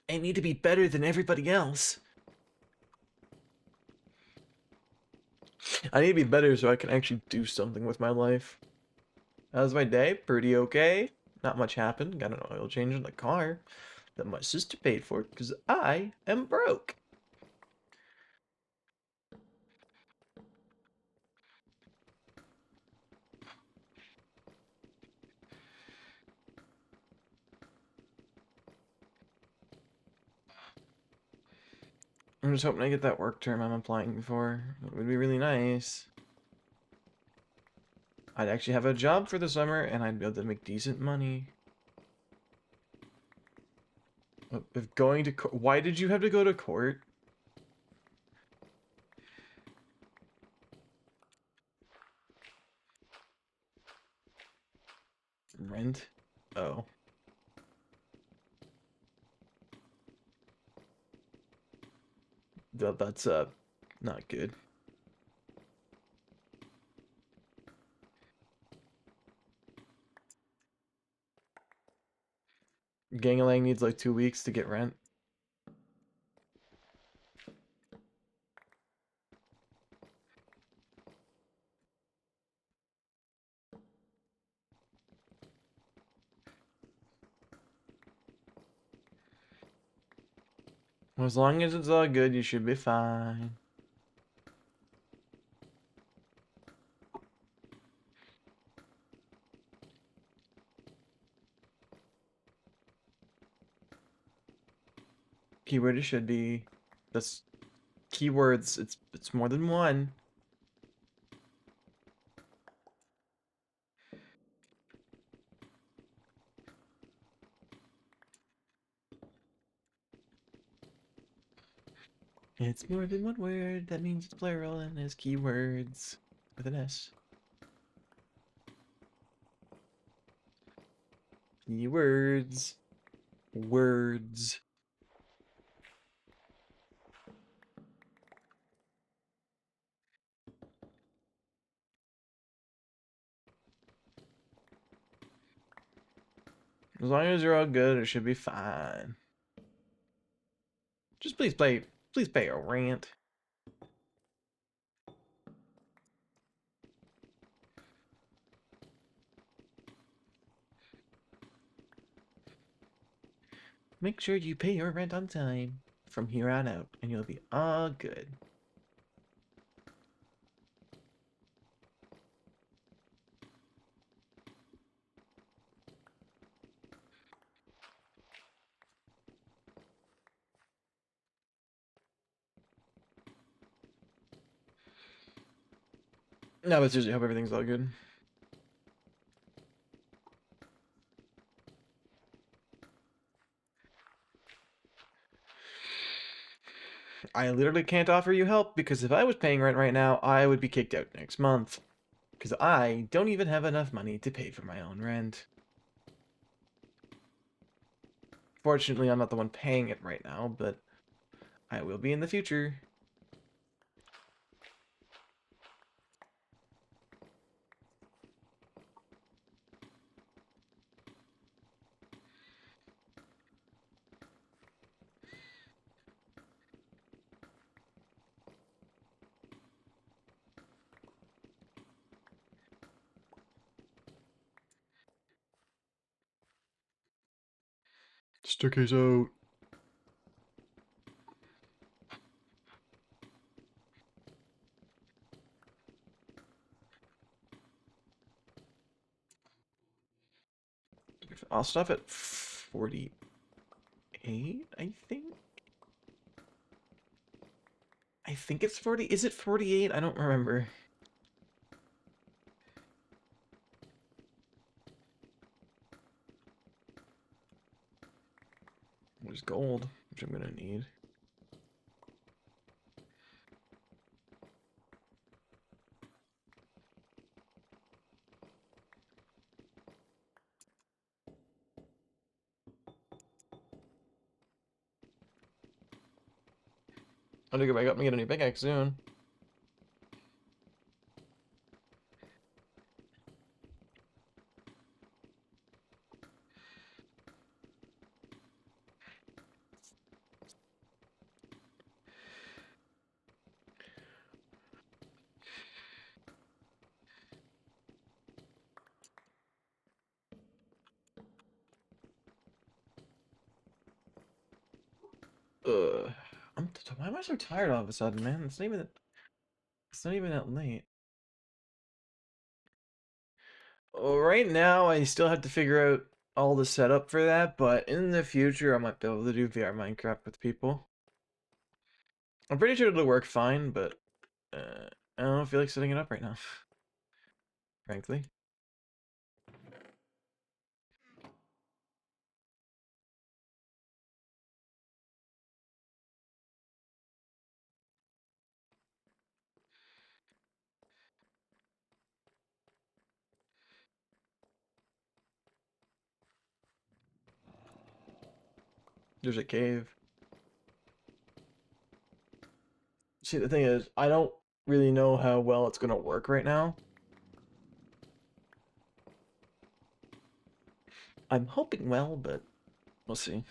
I need to be better than everybody else. I need to be better so I can actually do something with my life. How's my day? Pretty okay. Not much happened. Got an oil change in the car that my sister paid for because I am broke. I'm just hoping I get that work term I'm applying for. It would be really nice. I'd actually have a job for the summer and I'd be able to make decent money. If going to court, why did you have to go to court? Rent? Oh. That's not good. Gangalang needs like 2 weeks to get rent. As long as it's all good, you should be fine. Keyword it should be. That's keywords. It's more than one. It's more than one word. That means it's plural and has keywords with an S. Keywords. Words. As long as you're all good, it should be fine. Just please pay a rant. Make sure you pay your rent on time from here on out, and you'll be all good. No, but seriously, I hope everything's all good. I literally can't offer you help because if I was paying rent right now, I would be kicked out next month. Because I don't even have enough money to pay for my own rent. Fortunately, I'm not the one paying it right now, but I will be in the future. Staircase out. I'll stop at 48, I think. I think it's 40. Is it 48? I don't remember. There's gold, which I'm gonna need. I'm gonna go back up and get a new pickaxe soon. Ugh. Why am I so tired all of a sudden, man? It's not even that late. Well, right now, I still have to figure out all the setup for that, but in the future, I might be able to do VR Minecraft with people. I'm pretty sure it'll work fine, but I don't feel like setting it up right now, frankly. There's a cave. See, the thing is, I don't really know how well it's gonna work right now. I'm hoping well, but we'll see.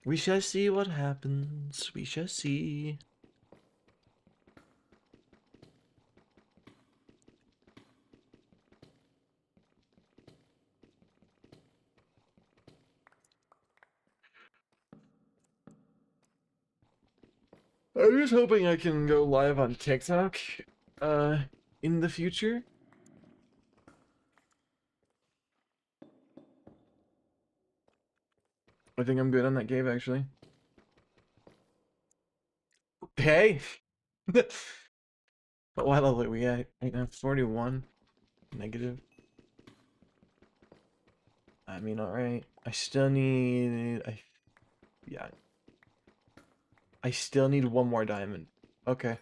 We shall see what happens. We shall see. I'm just hoping I can go live on TikTok uh in the future. I think I'm good on that cave actually. Hey. But what level are we at right now? 41 negative. I mean, all right. I still need yeah. I still need one more diamond. Okay.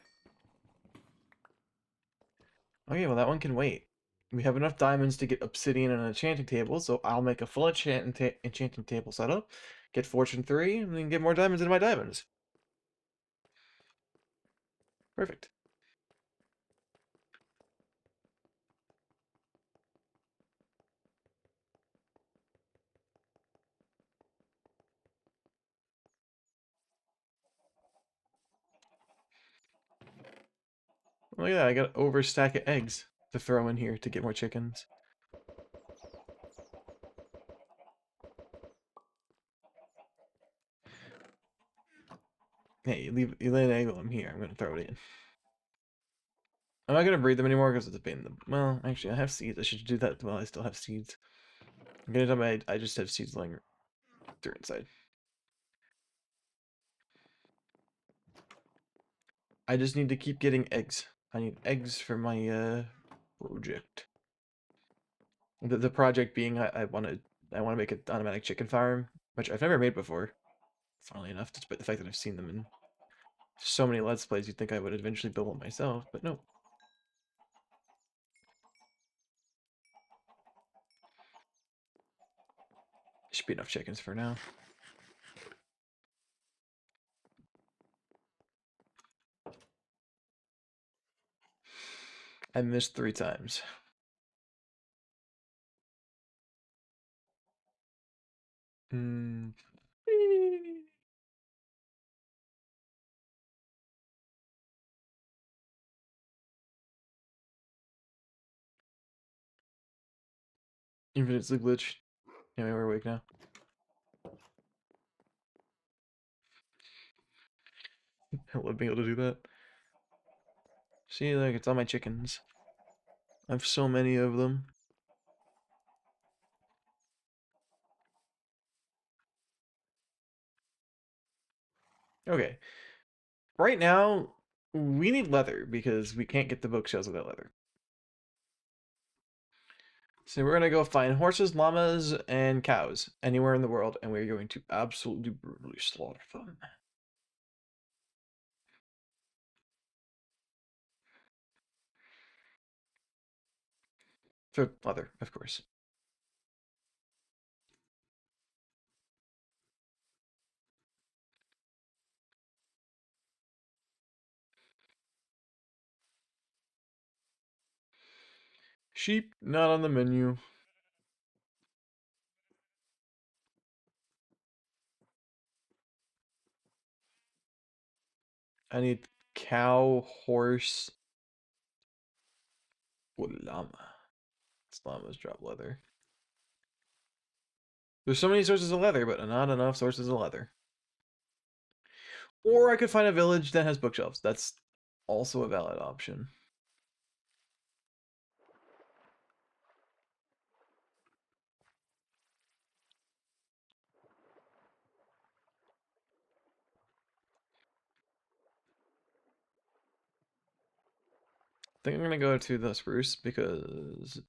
Okay, well that one can wait. We have enough diamonds to get obsidian and an enchanting table, so I'll make a full enchanting table setup, get fortune 3, and then get more diamonds into my diamonds. Perfect. Look at that, I got an overstack of eggs to throw in here to get more chickens. Hey, you lay an egg while I'm here. I'm gonna throw it in. I'm not gonna breed them anymore because it's a pain in the. Well, actually, I have seeds. I should do that while I still have seeds. I'm gonna tell me I just have seeds lying through inside. I just need to keep getting eggs. I need eggs for my project. The project being I want to make an automatic chicken farm, which I've never made before. Funnily enough, despite the fact that I've seen them in so many Let's Plays, you'd think I would eventually build one myself, but no. Should be enough chickens for now. I missed 3 times. Hmm. Infinite sleep glitch. Anyway, we're awake now. I love being able to do that. See, like, it's all my chickens. I have so many of them. Okay. Right now, we need leather because we can't get the bookshelves without leather. So we're gonna go find horses, llamas, and cows anywhere in the world, and we're going to absolutely brutally slaughter them. For leather, of course. Sheep, not on the menu. I need cow, horse, llama. Llamas drop leather. There's so many sources of leather, but not enough sources of leather. Or I could find a village that has bookshelves. That's also a valid option. I think I'm gonna go to the spruce because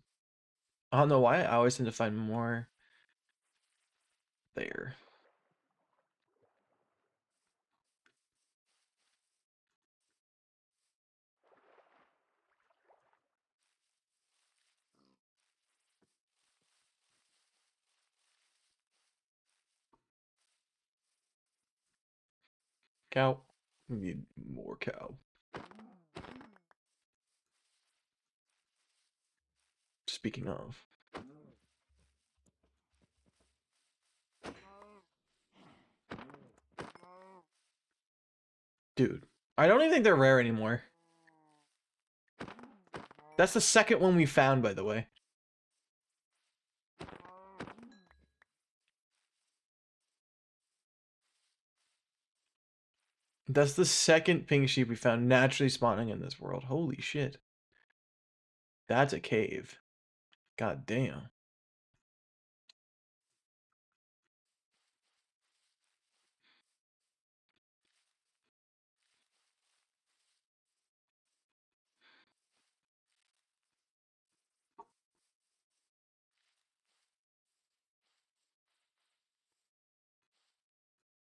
I don't know why I always tend to find more there. Cow. We need more cow. Speaking of. Dude, I don't even think they're rare anymore. That's the second one we found, by the way. That's the second pink sheep we found naturally spawning in this world. Holy shit. That's a cave. God damn.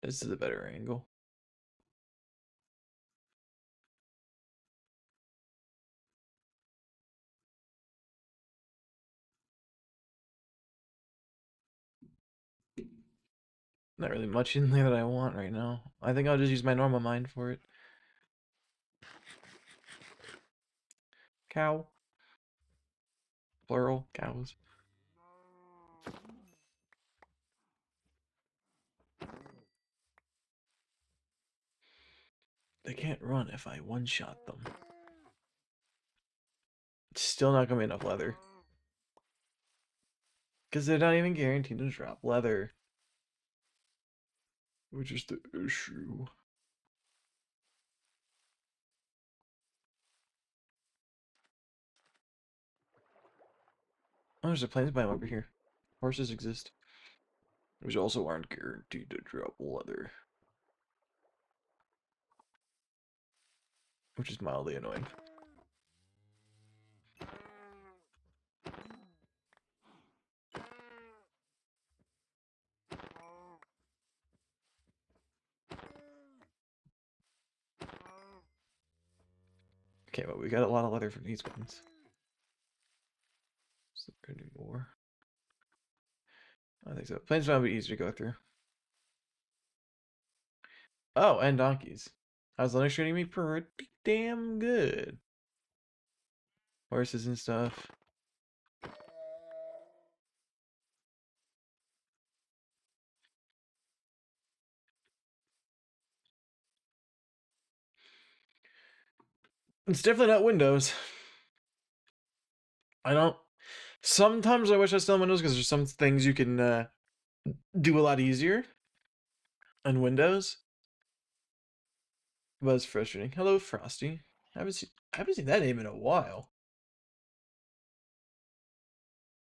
This is a better angle. Not really much in there that I want right now. I think I'll just use my normal mind for it. Cow. Plural. Cows. They can't run if I one-shot them. still not gonna be enough leather. Because they're not even guaranteed to drop leather. Which is the issue. Oh, there's a plains biome over here. Horses exist. Which also aren't guaranteed to drop leather. Which is mildly annoying. Okay, but we got a lot of leather from these ones. Is there any more? I think so. Plains might be easier to go through. Oh, and donkeys. How's Linux treating me? Pretty damn good. Horses and stuff. It's definitely not Windows. I don't. Sometimes I wish I still had Windows because there's some things you can do a lot easier on Windows. But it's frustrating. Hello, Frosty. I haven't seen that name in a while.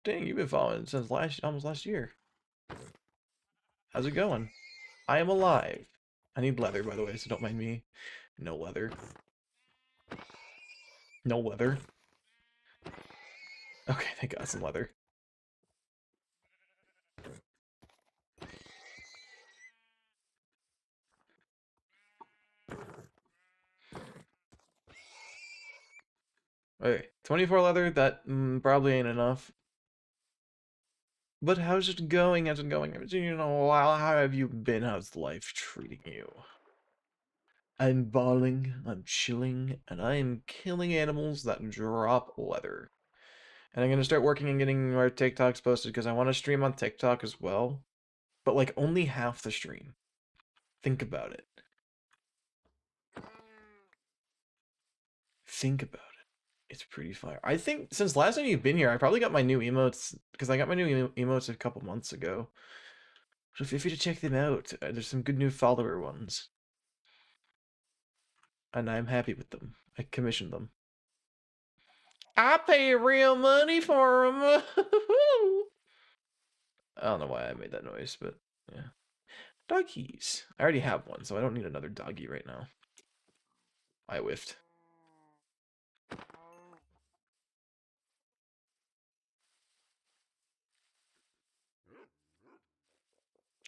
Dang, you've been following since almost last year. How's it going? I am alive. I need leather, by the way, so don't mind me. No leather. No leather. Okay, they got some leather. Okay, 24 leather, that probably ain't enough. But how's it going? How's it going? I haven't seen you in a while. How have you been? How's life treating you? I'm balling, I'm chilling, and I am killing animals that drop leather. And I'm gonna start working on getting our TikToks posted because I want to stream on TikTok as well. But like only half the stream. Think about it. Think about it. It's pretty fire. I think since last time you've been here, I probably got my new emotes because I got my new emotes a couple months ago. So feel free to check them out. There's some good new follower ones. And I'm happy with them. I commissioned them. I pay real money for them. I don't know why I made that noise, but yeah. Doggies. I already have one, so I don't need another doggy right now. I whiffed.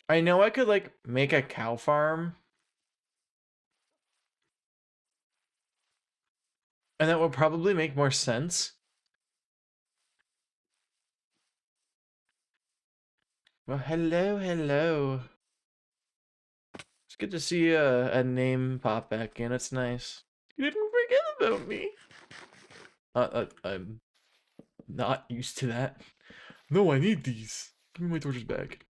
I know I could like make a cow farm. And that would probably make more sense. Well, hello, hello. It's good to see a name pop back in. It's nice. You didn't forget about me. I'm not used to that. No, I need these. Give me my torches back.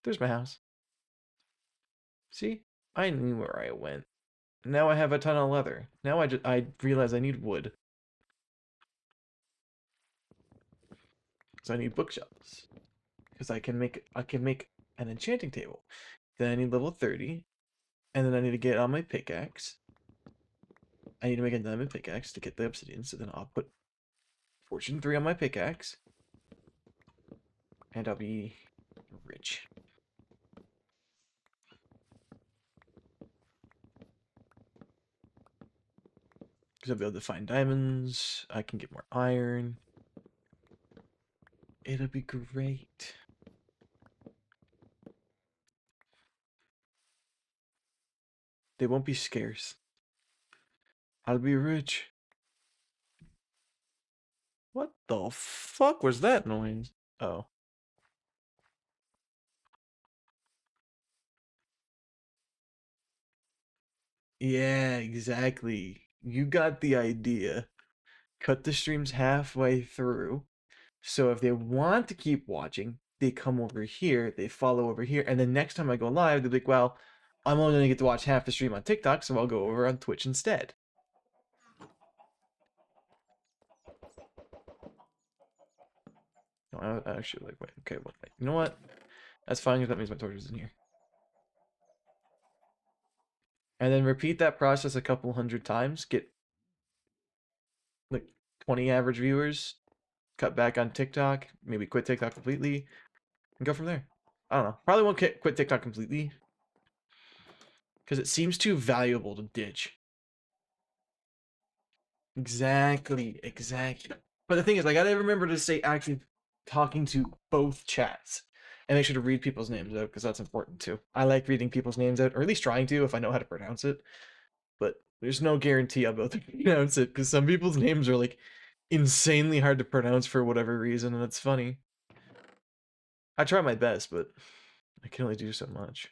There's my house. See? I knew where I went. Now I have a ton of leather. Now I realize I need wood. So I need bookshelves. Because I can make an enchanting table. Then I need level 30. And then I need to get on my pickaxe. I need to make a diamond pickaxe to get the obsidian. So then I'll put Fortune 3 on my pickaxe. And I'll be rich. Because I'll be able to find diamonds. I can get more iron. It'll be great. They won't be scarce. I'll be rich. What the fuck was that noise? Oh. Yeah, exactly. You got the idea. Cut the streams halfway through. So if they want to keep watching, they come over here, they follow over here, and then next time I go live, they'll be like, well, I'm only going to get to watch half the stream on TikTok, so I'll go over on Twitch instead. No, I actually like, wait, okay, well, wait. You know what? That's fine, because that means my torch is in here. And then repeat that process a couple hundred times, get like 20 average viewers, cut back on TikTok, maybe quit TikTok completely, and go from there. I don't know. Probably won't quit TikTok completely, because it seems too valuable to ditch. Exactly. But the thing is, I gotta remember to stay active talking to both chats. And make sure to read people's names out, because that's important too. I like reading people's names out, or at least trying to if I know how to pronounce it. But there's no guarantee I'll be able to pronounce it, because some people's names are like insanely hard to pronounce for whatever reason, and it's funny. I try my best, but I can only do so much.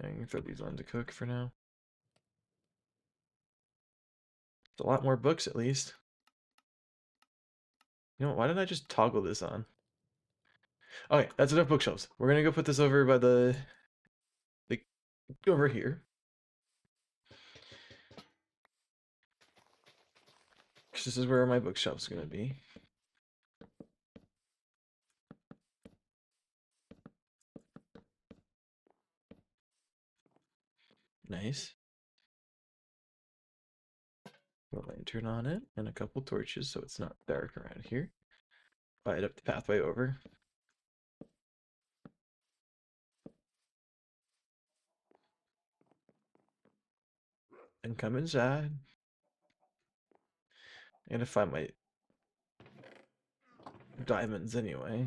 I can throw these on to cook for now. It's a lot more books, at least. You know, why didn't I just toggle this on? Okay, that's enough bookshelves. We're gonna go put this over by the over here. Because this is where my bookshelf's gonna be. Nice. Put a lantern on it and a couple torches so it's not dark around here. Light up the pathway over. And come inside. I'm gonna find my diamonds anyway.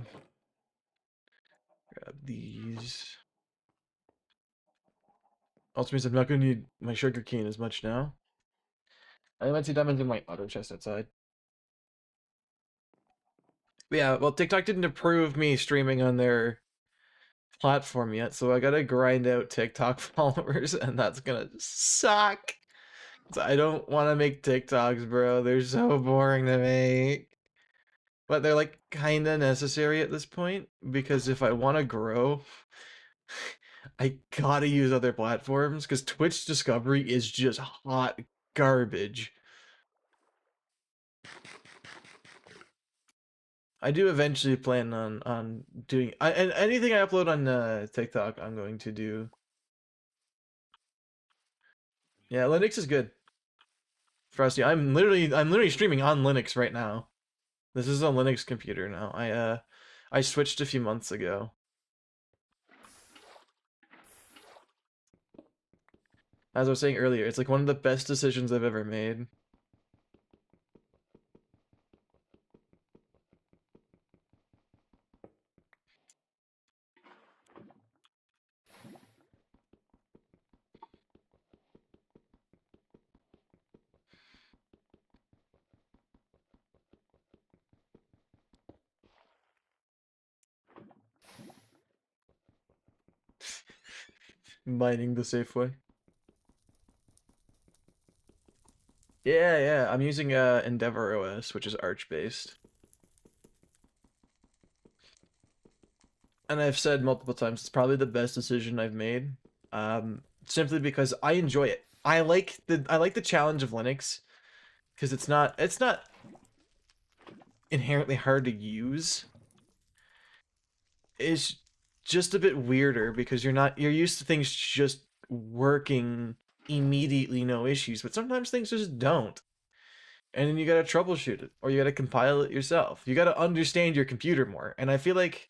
Grab these. Also means I'm not gonna need my sugar cane as much now. I might see diamonds in my auto chest outside. But yeah, well, TikTok didn't approve me streaming on their platform yet, so I gotta grind out TikTok followers, and that's gonna suck. So I don't want to make TikToks, bro. They're so boring to make. But they're like kind of necessary at this point, because if I want to grow, I gotta use other platforms, because Twitch Discovery is just hot garbage. I do eventually plan on doing and anything I upload on TikTok, I'm going to do. Yeah, Linux is good. Trust me, I'm literally streaming on Linux right now. This is a Linux computer now. I switched a few months ago. As I was saying earlier, it's like one of the best decisions I've ever made. Mining the safe way. Yeah, I'm using Endeavor OS, which is Arch based. And I've said multiple times, it's probably the best decision I've made. Simply because I enjoy it. I like the challenge of Linux, because it's not inherently hard to use. It's just a bit weirder because you're used to things just working immediately, no issues, but sometimes things just don't. And then you gotta troubleshoot it, or you gotta compile it yourself. You gotta understand your computer more. And I feel like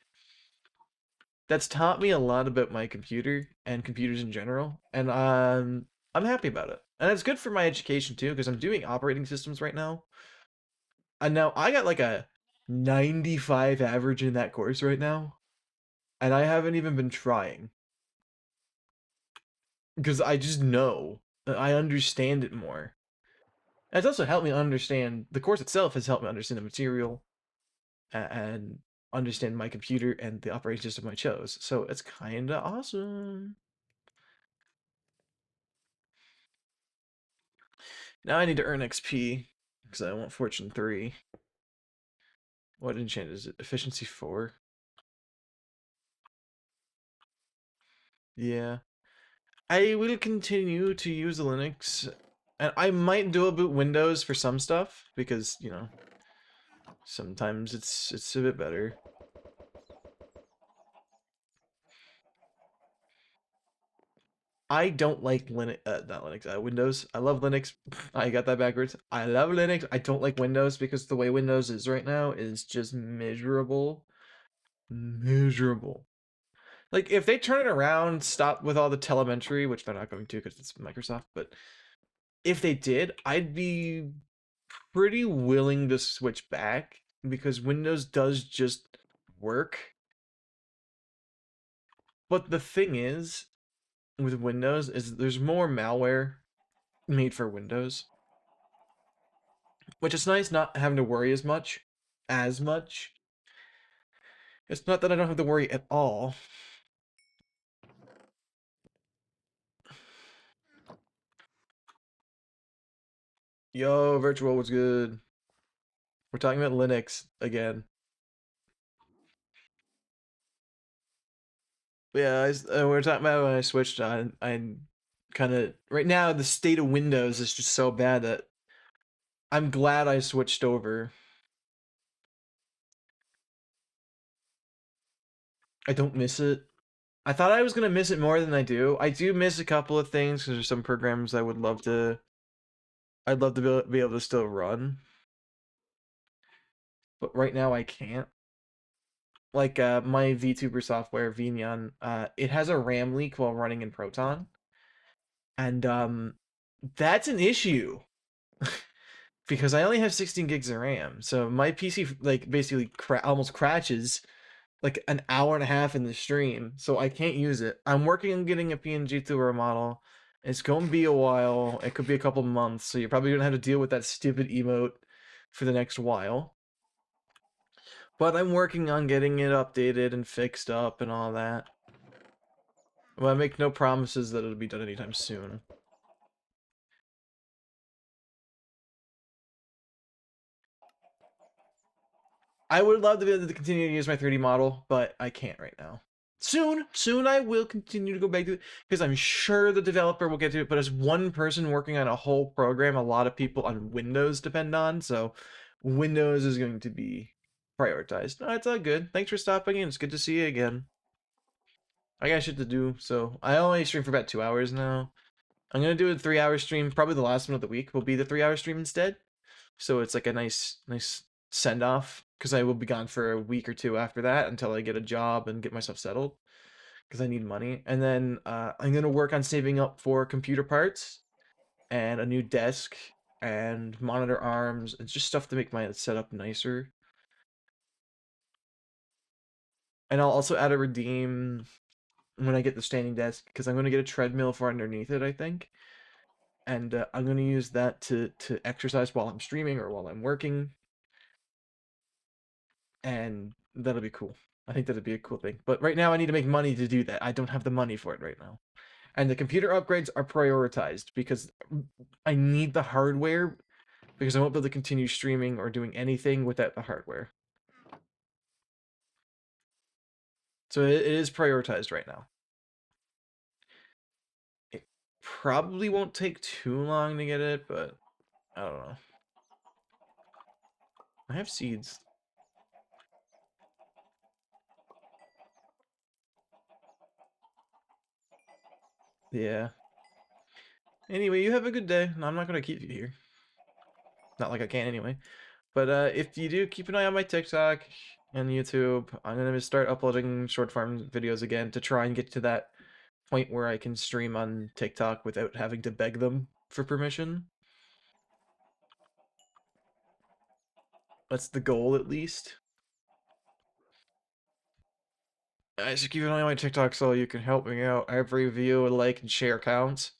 that's taught me a lot about my computer and computers in general. And I'm happy about it. And it's good for my education too, because I'm doing operating systems right now. And now I got like a 95 average in that course right now. And I haven't even been trying. Because I just know. I understand it more. And it's also helped me understand, the course itself has helped me understand the material and understand my computer and the operating system I chose. So it's kind of awesome. Now I need to earn XP because I want Fortune 3. What enchant is it? Efficiency 4? Yeah. I will continue to use Linux And I might dual boot Windows for some stuff because, you know, sometimes it's a bit better. I don't like Linux, not Linux, Windows. I love Linux. I got that backwards. I love Linux. I don't like Windows because the way Windows is right now is just miserable. Miserable. Like, if they turn it around, stop with all the telemetry, which they're not going to because it's Microsoft, but if they did, I'd be pretty willing to switch back because Windows does just work. But the thing is, with Windows, is there's more malware made for Windows, which is nice not having to worry as much. As much. It's not that I don't have to worry at all. Yo, Virtual was good. We're talking about Linux again. Yeah, we're talking about when I switched on. I kind of right now the state of Windows is just so bad that I'm glad I switched over. I don't miss it. I thought I was gonna miss it more than I do. I do miss a couple of things because there's some programs I would love to. I'd love to be able to still run, but right now I can't. Like my VTuber software, Vneon, it has a RAM leak while running in Proton, and that's an issue because I only have 16 gigs of RAM. So my PC like basically almost crashes like an hour and a half in the stream, so I can't use it. I'm working on getting a PNG to a model. It's going to be a while. It could be a couple months, so you're probably going to have to deal with that stupid emote for the next while. But I'm working on getting it updated and fixed up and all that. Well, I make no promises that it'll be done anytime soon. I would love to be able to continue to use my 3D model, but I can't right now. Soon I will continue to go back to it because I'm sure the developer will get to it. But as one person working on a whole program, a lot of people on Windows depend on. So Windows is going to be prioritized. No, it's all good. Thanks for stopping in. It's good to see you again. I got shit to do, so I only stream for about 2 hours now. I'm gonna do a 3 hour stream. Probably the last one of the week will be the 3 hour stream instead. So it's like a nice send off because I will be gone for a week or two after that until I get a job and get myself settled because I need money. And then I'm gonna work on saving up for computer parts and a new desk and monitor arms. It's just stuff to make my setup nicer. And I'll also add a redeem when I get the standing desk because I'm gonna get a treadmill for underneath it, I think. And I'm gonna use that to exercise while I'm streaming or while I'm working. And that'll be cool. I think that'd be a cool thing. But right now I need to make money to do that. I don't have the money for it right now. And the computer upgrades are prioritized because I need the hardware because I won't be able to continue streaming or doing anything without the hardware. So it is prioritized right now. It probably won't take too long to get it, but I don't know. I have seeds. Yeah. Anyway, you have a good day. I'm not gonna keep you here. Not like I can anyway. But if you do, keep an eye on my TikTok and YouTube. I'm gonna start uploading short form videos again to try and get to that point where I can stream on TikTok without having to beg them for permission. That's the goal, at least. I should keep an eye on my TikTok so you can help me out. Every view, like, and share counts.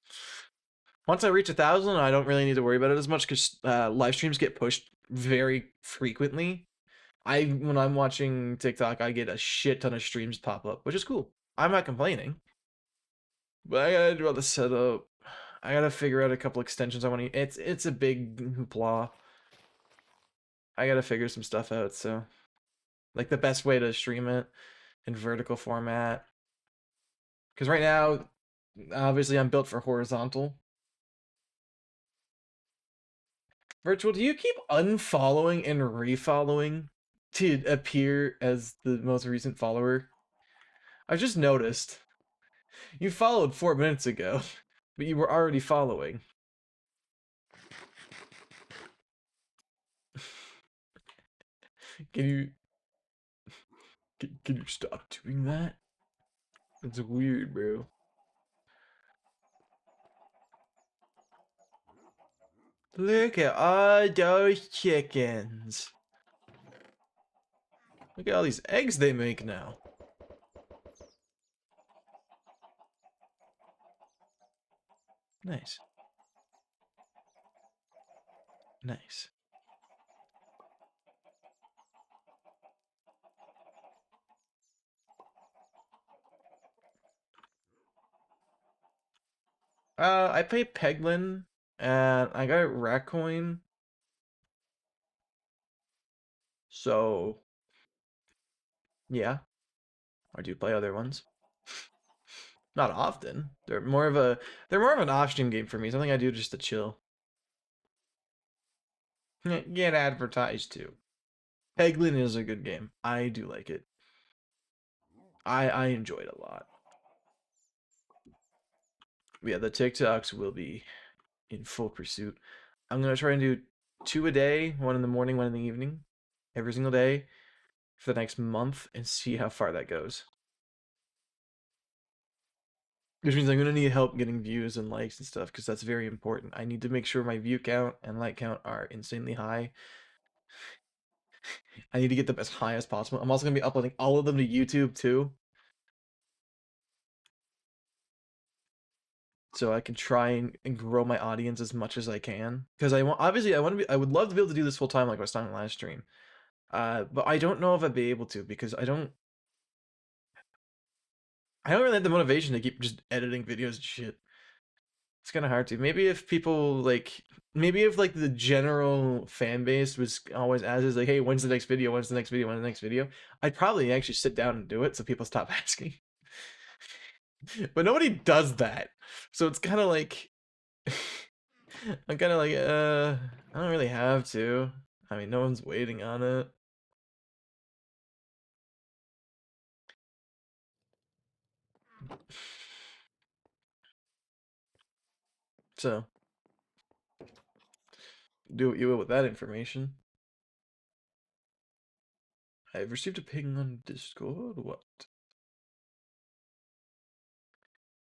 Once I reach 1,000, I don't really need to worry about it as much because live streams get pushed very frequently. When I'm watching TikTok, I get a shit ton of streams pop up, which is cool. I'm not complaining. But I gotta do all the setup. I gotta figure out a couple extensions I want to. It's a big hoopla. I gotta figure some stuff out. So, like the best way to stream it in vertical format. Because right now, obviously, I'm built for horizontal. Virtual, do you keep unfollowing and refollowing to appear as the most recent follower? I just noticed. You followed 4 minutes ago, but you were already following. Can you can you stop doing that? It's weird, bro. Look at all those chickens. Look at all these eggs they make now. Nice. Nice. I play Peglin, and I got Racoin. So, yeah, I do play other ones. Not often. They're more of an off-stream game for me. Something I do just to chill. Get advertised to. Peglin is a good game. I do like it. I enjoy it a lot. Yeah, the TikToks will be in full pursuit. I'm gonna try and do 2 a day, one in the morning, one in the evening, every single day for the next month, and see how far that goes. Which means I'm gonna need help getting views and likes and stuff, because that's very important. I need to make sure my view count and like count are insanely high. I need to get them as high as possible. I'm also gonna be uploading all of them to YouTube too, so I can try and grow my audience as much as I can. Because I want, obviously, I would love to be able to do this full time, like I was talking last stream. But I don't know if I'd be able to, because I don't really have the motivation to keep just editing videos and shit. It's kind of hard to. Maybe if people like, maybe if like the general fan base was always as is like, hey, when's the next video? When's the next video? When's the next video? I'd probably actually sit down and do it so people stop asking. But nobody does that, so it's kind of like I'm kind of like, I don't really have to. I mean, no one's waiting on it. So do what you will with that information. I've received a ping on Discord. What?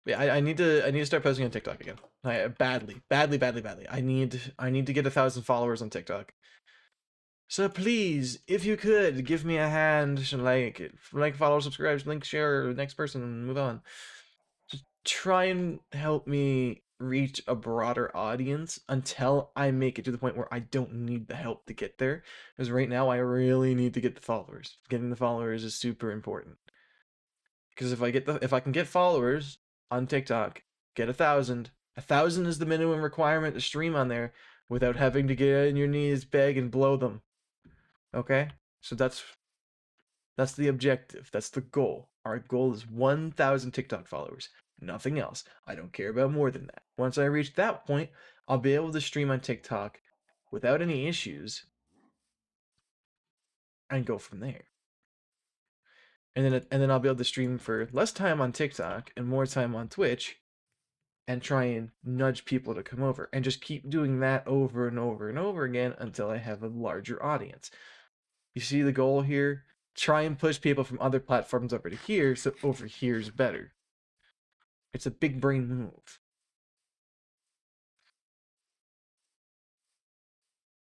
Yeah, I need to start posting on TikTok again. Badly. I need to get 1,000 followers on TikTok. So please, if you could give me a hand, like, follow, subscribe, link, share, next person, move on. Just try and help me reach a broader audience until I make it to the point where I don't need the help to get there. Because right now I really need to get the followers. Getting the followers is super important. Because if I can get followers on TikTok, get 1,000. 1,000 is the minimum requirement to stream on there without having to get on your knees, beg, and blow them. Okay, so that's the objective. That's the goal. Our goal is 1,000 TikTok followers. Nothing else. I don't care about more than that. Once I reach that point, I'll be able to stream on TikTok without any issues and go from there. And then I'll be able to stream for less time on TikTok and more time on Twitch and try and nudge people to come over and just keep doing that over and over and over again until I have a larger audience. You see the goal here? Try and push people from other platforms over to here, so over here is better. It's a big brain move.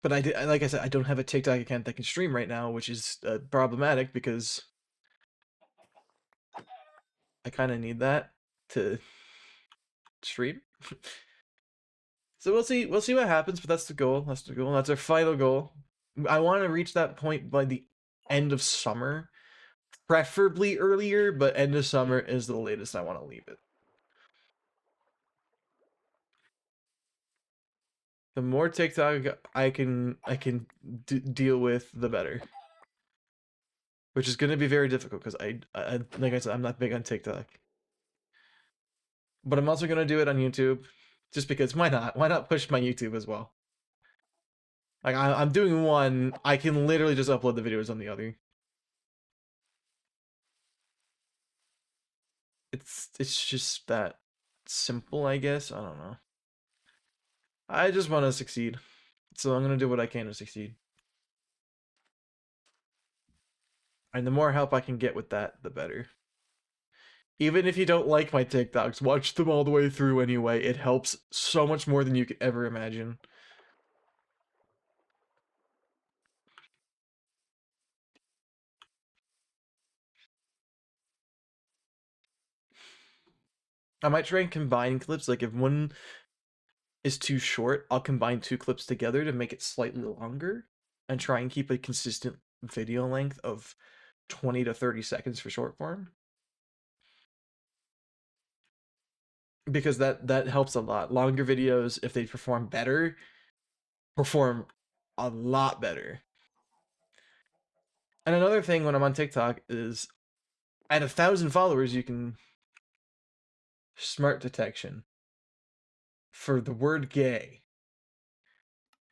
But like I said, I don't have a TikTok account that can stream right now, which is problematic because I kind of need that to stream. So we'll see what happens, but that's the goal. That's the goal. That's our final goal. I want to reach that point by the end of summer, preferably earlier, but end of summer is the latest I want to leave it. The more TikTok I can deal with, the better. Which is going to be very difficult because I like I said, I'm not big on TikTok. But I'm also going to do it on YouTube, just because why not? Why not push my YouTube as well? Like I'm doing one, I can literally just upload the videos on the other. It's just that simple, I guess. I don't know. I just want to succeed, so I'm gonna do what I can to succeed. And the more help I can get with that, the better. Even if you don't like my TikToks, watch them all the way through anyway. It helps so much more than you could ever imagine. I might try and combine clips. Like if one is too short, I'll combine two clips together to make it slightly longer and try and keep a consistent video length of 20 to 30 seconds for short form. Because that helps a lot. Longer videos, if they perform better, perform a lot better. And another thing when I'm on TikTok is at 1,000 followers, you can smart detection for the word gay.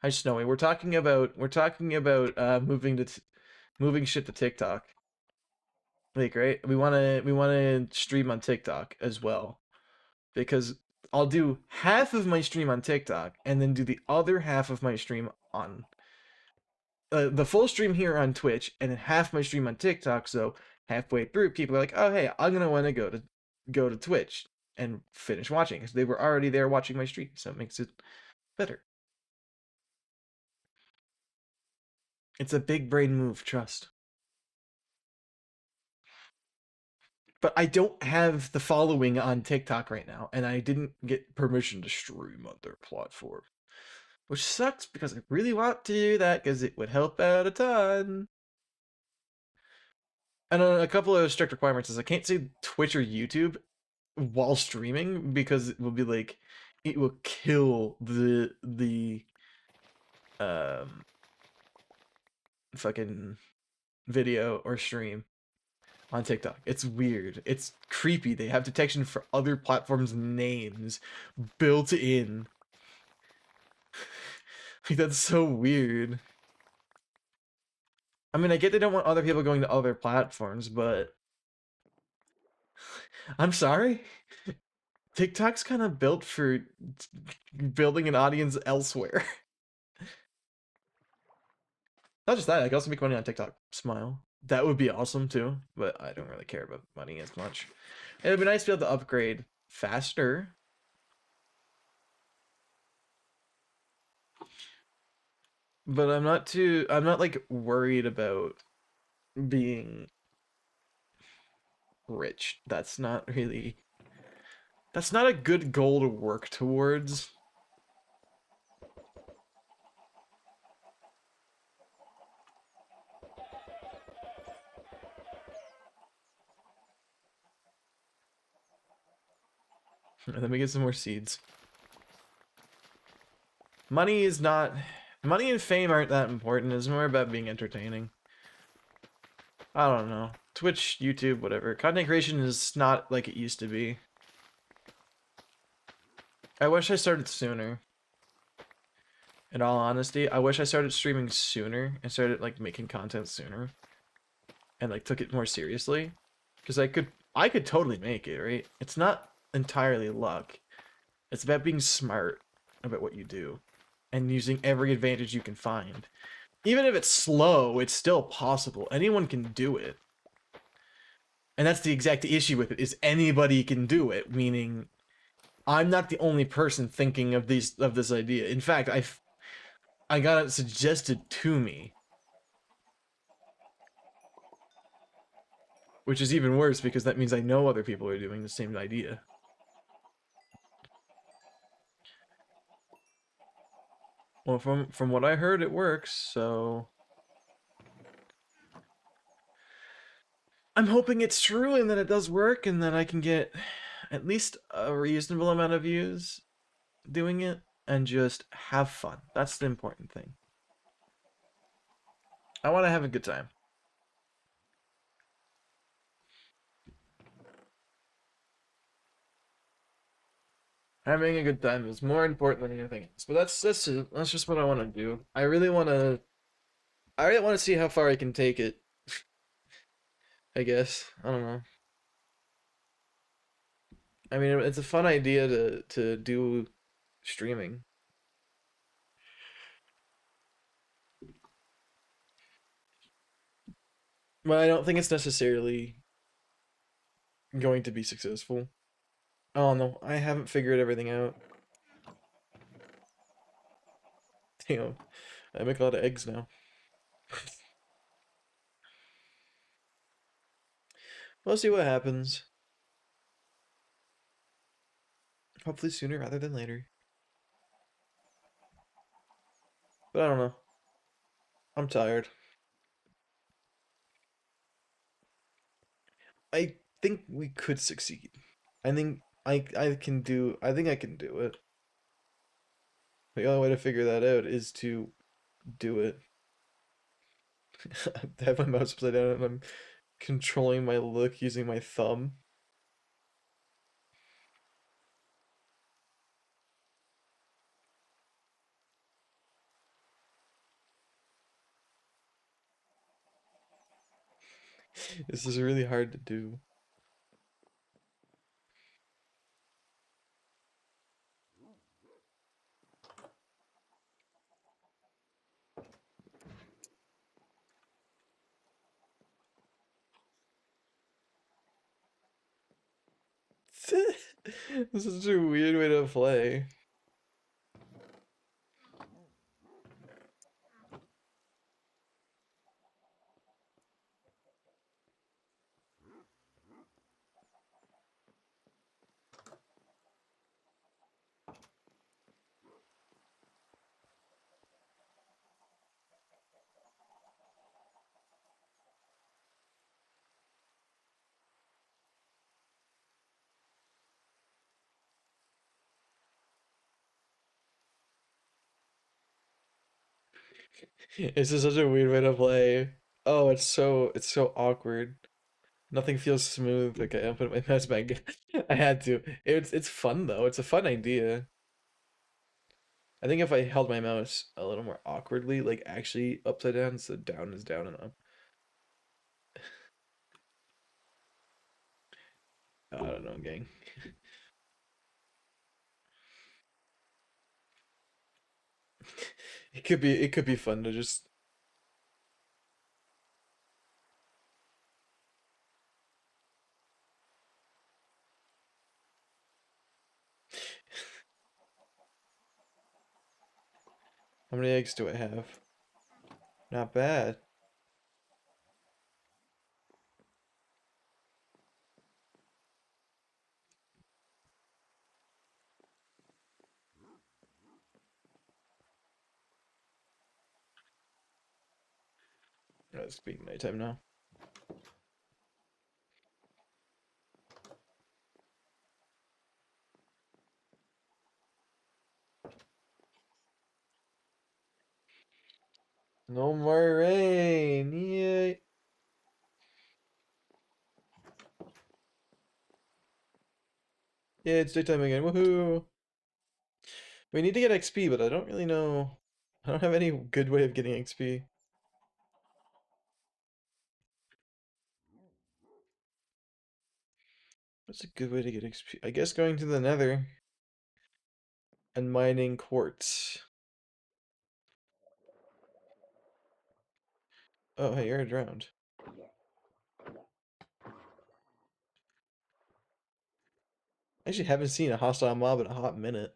Hi Snowy, we're talking about moving shit to TikTok. Like, right? We wanna stream on TikTok as well. Because I'll do half of my stream on TikTok and then do the other half of my stream on the full stream here on Twitch and then half my stream on TikTok. So halfway through, people are like, "Oh, hey, I'm gonna want to go to Twitch and finish watching," because they were already there watching my stream, so it makes it better. It's a big brain move, trust. But I don't have the following on TikTok right now, and I didn't get permission to stream on their platform. Which sucks because I really want to do that because it would help out a ton. And a couple of strict requirements is I can't say Twitch or YouTube while streaming because it will be like it will kill the um fucking video or stream on TikTok. It's weird. It's creepy. They have detection for other platforms' names built in. Like that's so weird. I mean, I get they don't want other people going to other platforms, but I'm sorry. TikTok's kind of built for building an audience elsewhere. Not just that, I can also make money on TikTok. Smile. That would be awesome too, but I don't really care about money as much. It would be nice to be able to upgrade faster. But I'm not like worried about being rich. That's not a good goal to work towards. And then we get some more seeds. Money is not... Money and fame aren't that important. It's more about being entertaining. I don't know. Twitch, YouTube, whatever. Content creation is not like it used to be. I wish I started sooner. In all honesty, I wish I started streaming sooner and started like making content sooner. And like took it more seriously. Because I could totally make it, right? It's not entirely luck. It's about being smart about what you do. And using every advantage you can find. Even if it's slow, it's still possible. Anyone can do it. And that's the exact issue with it, is anybody can do it, meaning I'm not the only person thinking of this idea. In fact, I got it suggested to me. Which is even worse because that means I know other people are doing the same idea. Well, from what I heard, it works, so I'm hoping it's true and that it does work and that I can get at least a reasonable amount of views doing it and just have fun. That's the important thing. I want to have a good time. Having a good time is more important than anything else. But that's just what I want to do. I really want to see how far I can take it. I guess I don't know. I mean, it's a fun idea to do streaming, but I don't think it's necessarily going to be successful. Oh no, I haven't figured everything out. Damn, I make a lot of eggs now. We'll see what happens. Hopefully sooner rather than later. But I don't know. I'm tired. I think we could succeed. I think I can do. I think I can do it. The only way to figure that out is to do it. I have my mouse upside down and I'm controlling my look using my thumb. This is really hard to do. This is such a weird way to play. This is such a weird way to play. Oh, it's so awkward. Nothing feels smooth. Okay, I'll put my mouse back. I had to. It's fun though. It's a fun idea. I think if I held my mouse a little more awkwardly, like actually upside down, so down is down and up. I don't know, gang. It could be fun to just. How many eggs do I have? Not bad. It's being nighttime now. No more rain. Yay. Yeah, it's daytime again. Woohoo. We need to get XP, but I don't really know. I don't have any good way of getting XP. What's a good way to get XP? I guess going to the Nether and mining quartz. Oh, hey, you're drowned. I actually haven't seen a hostile mob in a hot minute.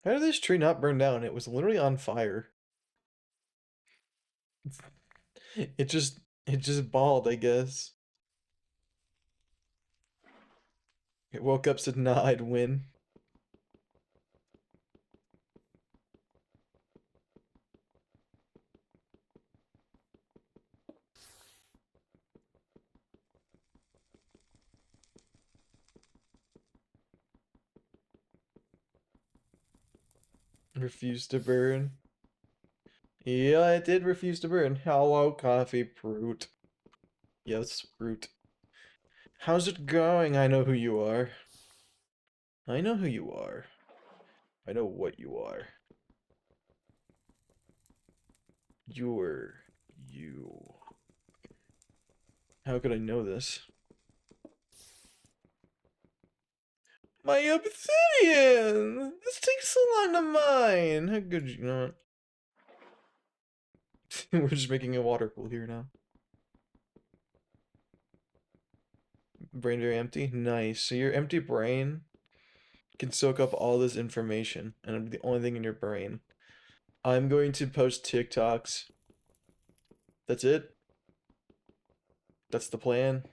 How did this tree not burn down? It was literally on fire. It just it just balled, I guess. It woke up, said, nah, I'd win. Refuse to burn. Yeah, it did refuse to burn. Hello, coffee brute. Yes, brute. How's it going? I know who you are. I know who you are. I know what you are. You're you. How could I know this? My obsidian! This takes so long to mine! How good you not? We're just making a water pool here now. Brain very empty? Nice. So your empty brain can soak up all this information, and it'll be the only thing in your brain. I'm going to post TikToks. That's it? That's the plan?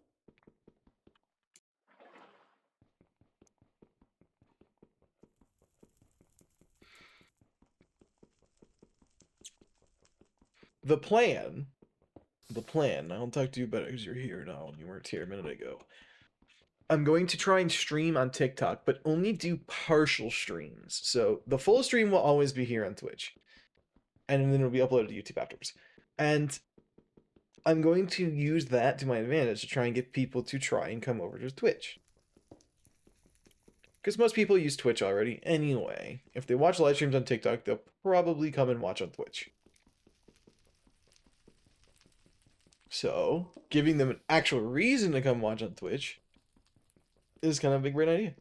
The plan. The plan. I'll talk to you about it because you're here now and you weren't here a minute ago. I'm going to try and stream on TikTok, but only do partial streams. So the full stream will always be here on Twitch. And then it'll be uploaded to YouTube afterwards. And I'm going to use that to my advantage to try and get people to try and come over to Twitch. Because most people use Twitch already anyway. If they watch live streams on TikTok, they'll probably come and watch on Twitch. So, giving them an actual reason to come watch on Twitch is kind of a big brain idea.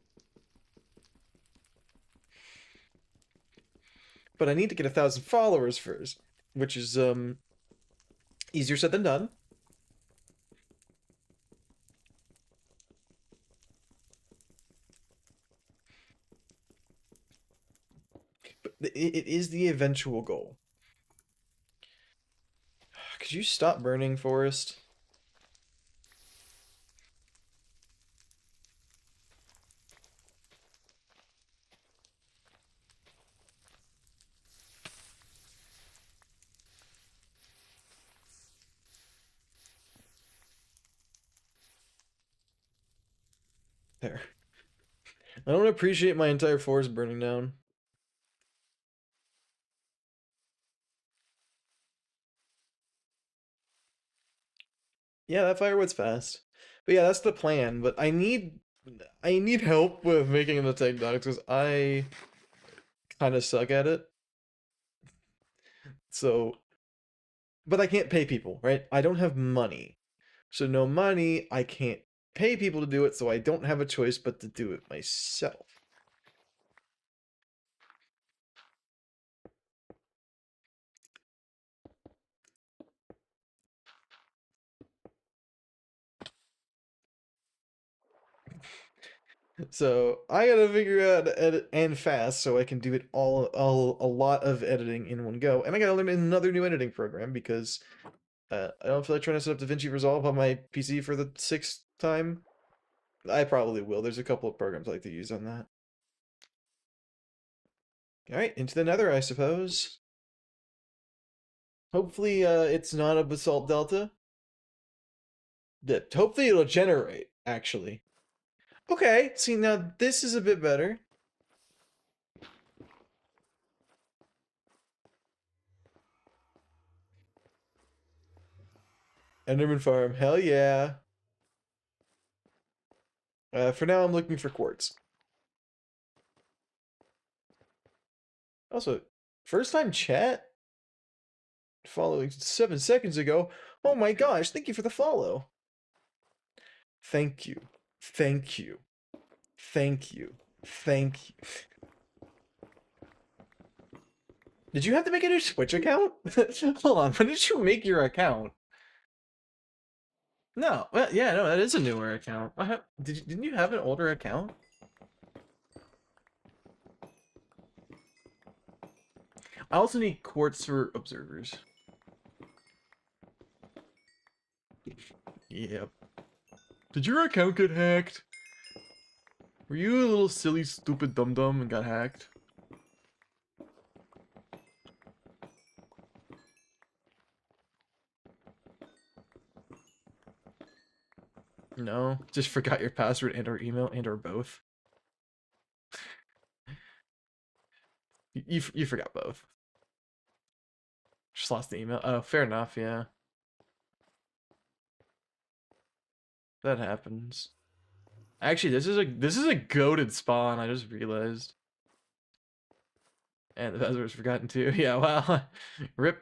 But I need to get 1,000 followers first, which is easier said than done. But it is the eventual goal. Could you stop burning, Forest? There. I don't appreciate my entire forest burning down. Yeah, that firewood's fast. But yeah, that's the plan. But I need help with making the TikToks because I kind of suck at it. So, but I can't pay people, right? I don't have money. So no money, I can't pay people to do it, so I don't have a choice but to do it myself. So I gotta figure out how to edit and fast so I can do it all a lot of editing in one go. And I gotta learn another new editing program because I don't feel like trying to set up DaVinci Resolve on my PC for the 6th time. I probably will. There's a couple of programs I like to use on that. Alright, into the nether, I suppose. Hopefully, it's not a basalt delta. Hopefully it'll generate, actually. Okay, see, now this is a bit better. Enderman Farm, hell yeah. For now, I'm looking for quartz. Also, first time chat? Following 7 seconds ago. Oh my gosh, thank you for the follow. Thank you. Thank you. Thank you. Thank you. Did you have to make a new Twitch account? Hold on, when did you make your account? No, well, yeah, no, that is a newer account. Didn't you have an older account? I also need quartz for observers. Yep. Did your account get hacked? Were you a little silly, stupid dum-dum and got hacked? No, just forgot your password and or email and or both. You forgot both. Just lost the email. Oh, fair enough. Yeah, that happens. Actually, this is a goated spawn. I just realized. And the password's forgotten too. Yeah, well, rip.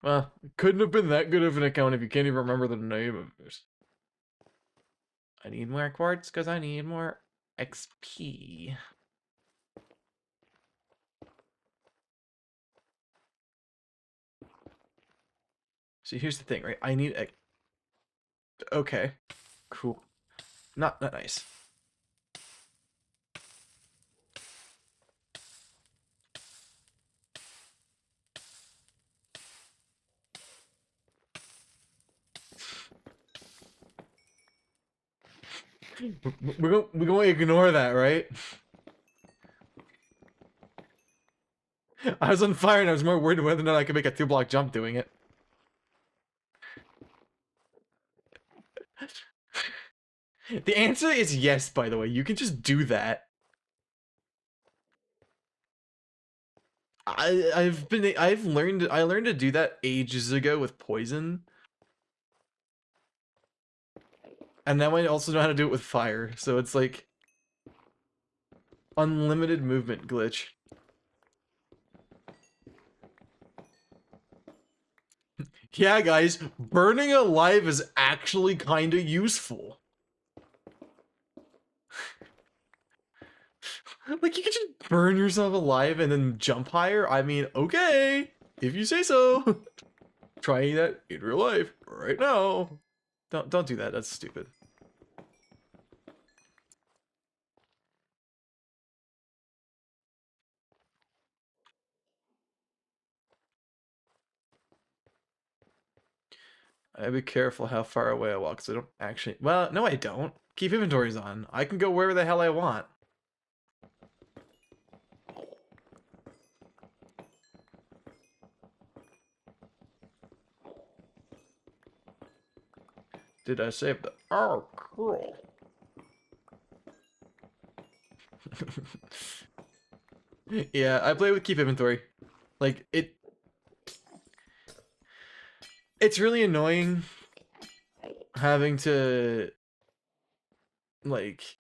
Well, couldn't have been that good of an account if you can't even remember the name of it. I need more quartz because I need more XP. See, here's the thing, right? I need a... Okay, cool. Not nice. We're going to ignore that, right? I was on fire and I was more worried whether or not I could make a 2-block jump doing it. The answer is yes, by the way. You can just do that. I learned to do that ages ago with poison. And now I also know how to do it with fire. So it's like unlimited movement glitch. Yeah, guys, burning alive is actually kind of useful. Like, you can just burn yourself alive and then jump higher? I mean, okay, if you say so. Trying that in real life right now. Don't do that, that's stupid. I be careful how far away I walk, because I don't actually... Well, no I don't. Keep inventories on. I can go wherever the hell I want. Did I save the... Oh, cool. Yeah, I play with keep inventory. Like, it's really annoying having to, like,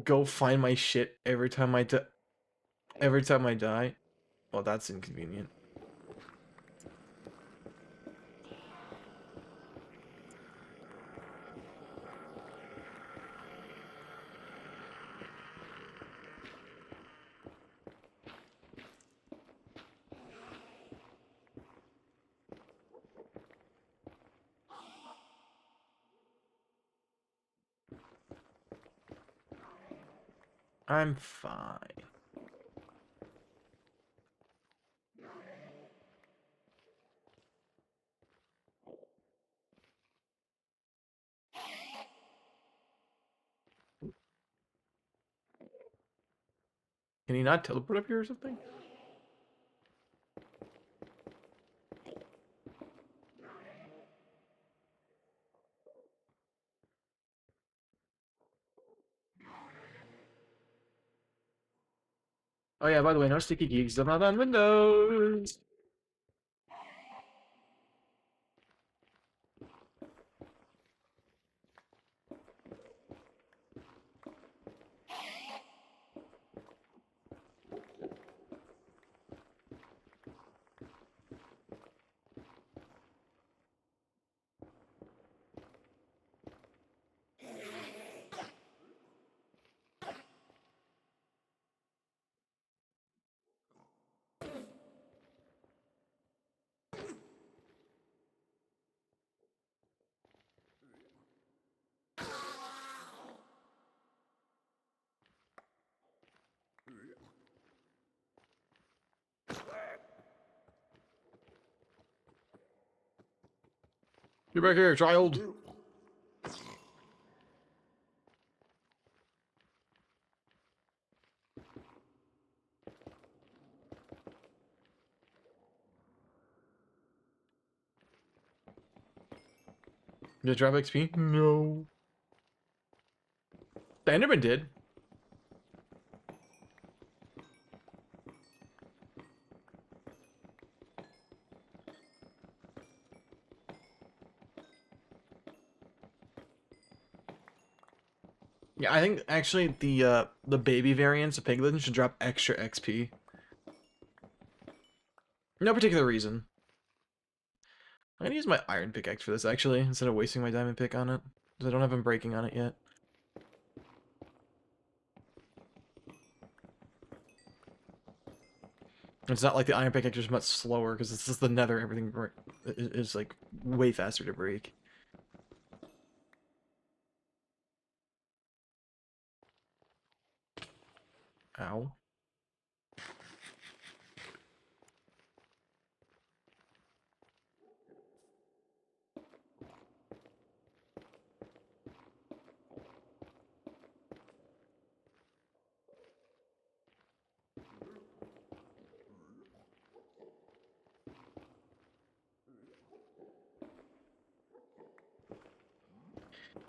go find my shit every time I die. Well, that's inconvenient. I'm fine. Can he not teleport up here or something? Oh yeah, by the way, no sticky geeks. I'm not on Windows. Get back here, child. Did it drop XP? No. The Enderman did. Yeah, I think actually the baby variants of Piglin should drop extra XP. No particular reason. I'm gonna use my iron pickaxe for this actually, instead of wasting my diamond pick on it. Because I don't have him breaking on it yet. It's not like the iron pickaxe is much slower, because it's just the nether, everything is like way faster to break. Ow.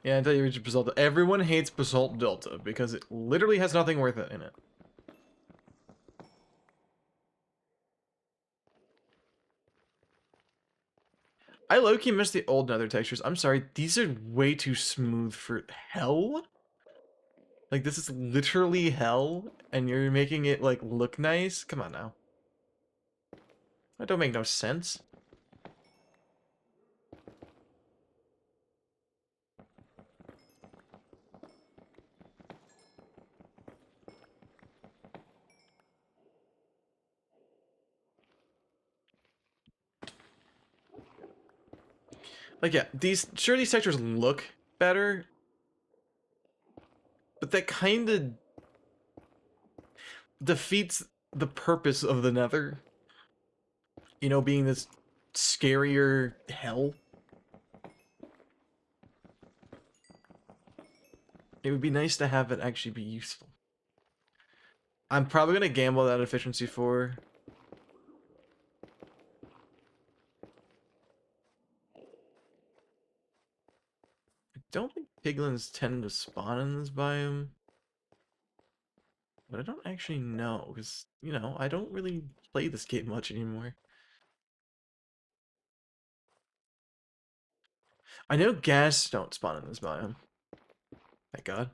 Yeah, until you reach Basalt. Everyone hates Basalt Delta because it literally has nothing worth it in it. I low-key miss the old nether textures. I'm sorry, these are way too smooth for hell. Like, this is literally hell, and you're making it, like, look nice? Come on now. That don't make no sense. Like, yeah, these textures look better, but that kind of defeats the purpose of the nether. You know, being this scarier hell. It would be nice to have it actually be useful. I'm probably gonna gamble that efficiency 4. I don't think piglins tend to spawn in this biome. But I don't actually know, because, you know, I don't really play this game much anymore. I know ghast don't spawn in this biome. Thank God.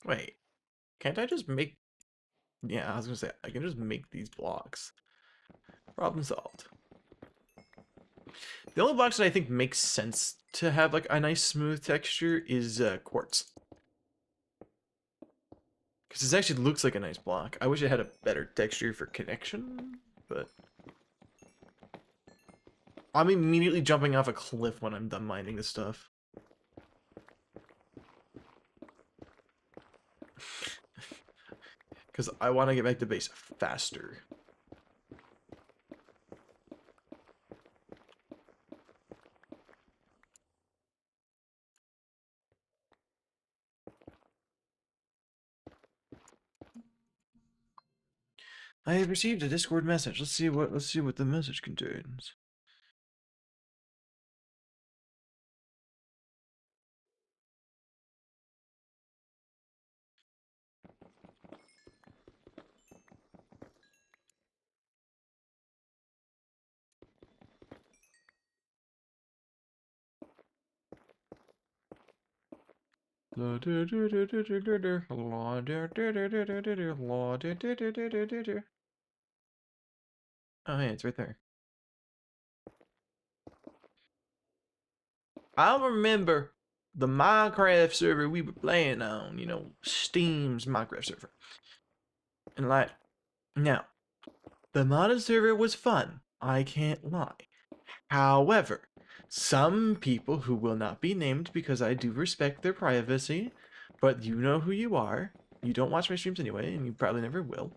Wait, can't I just make... Yeah, I was gonna say, I can just make these blocks. Problem solved. The only blocks that I think makes sense to have like a nice smooth texture is quartz. Because it actually looks like a nice block. I wish it had a better texture for connection, but... I'm immediately jumping off a cliff when I'm done mining this stuff. Because I want to get back to base faster. I have received a Discord message. Let's see what the message contains. Oh yeah, it's right there. I remember the Minecraft server we were playing on, you know, Steam's Minecraft server. And like, now, the modded server was fun, I can't lie. However, some people who will not be named because I do respect their privacy, but you know who you are. You don't watch my streams anyway, and you probably never will.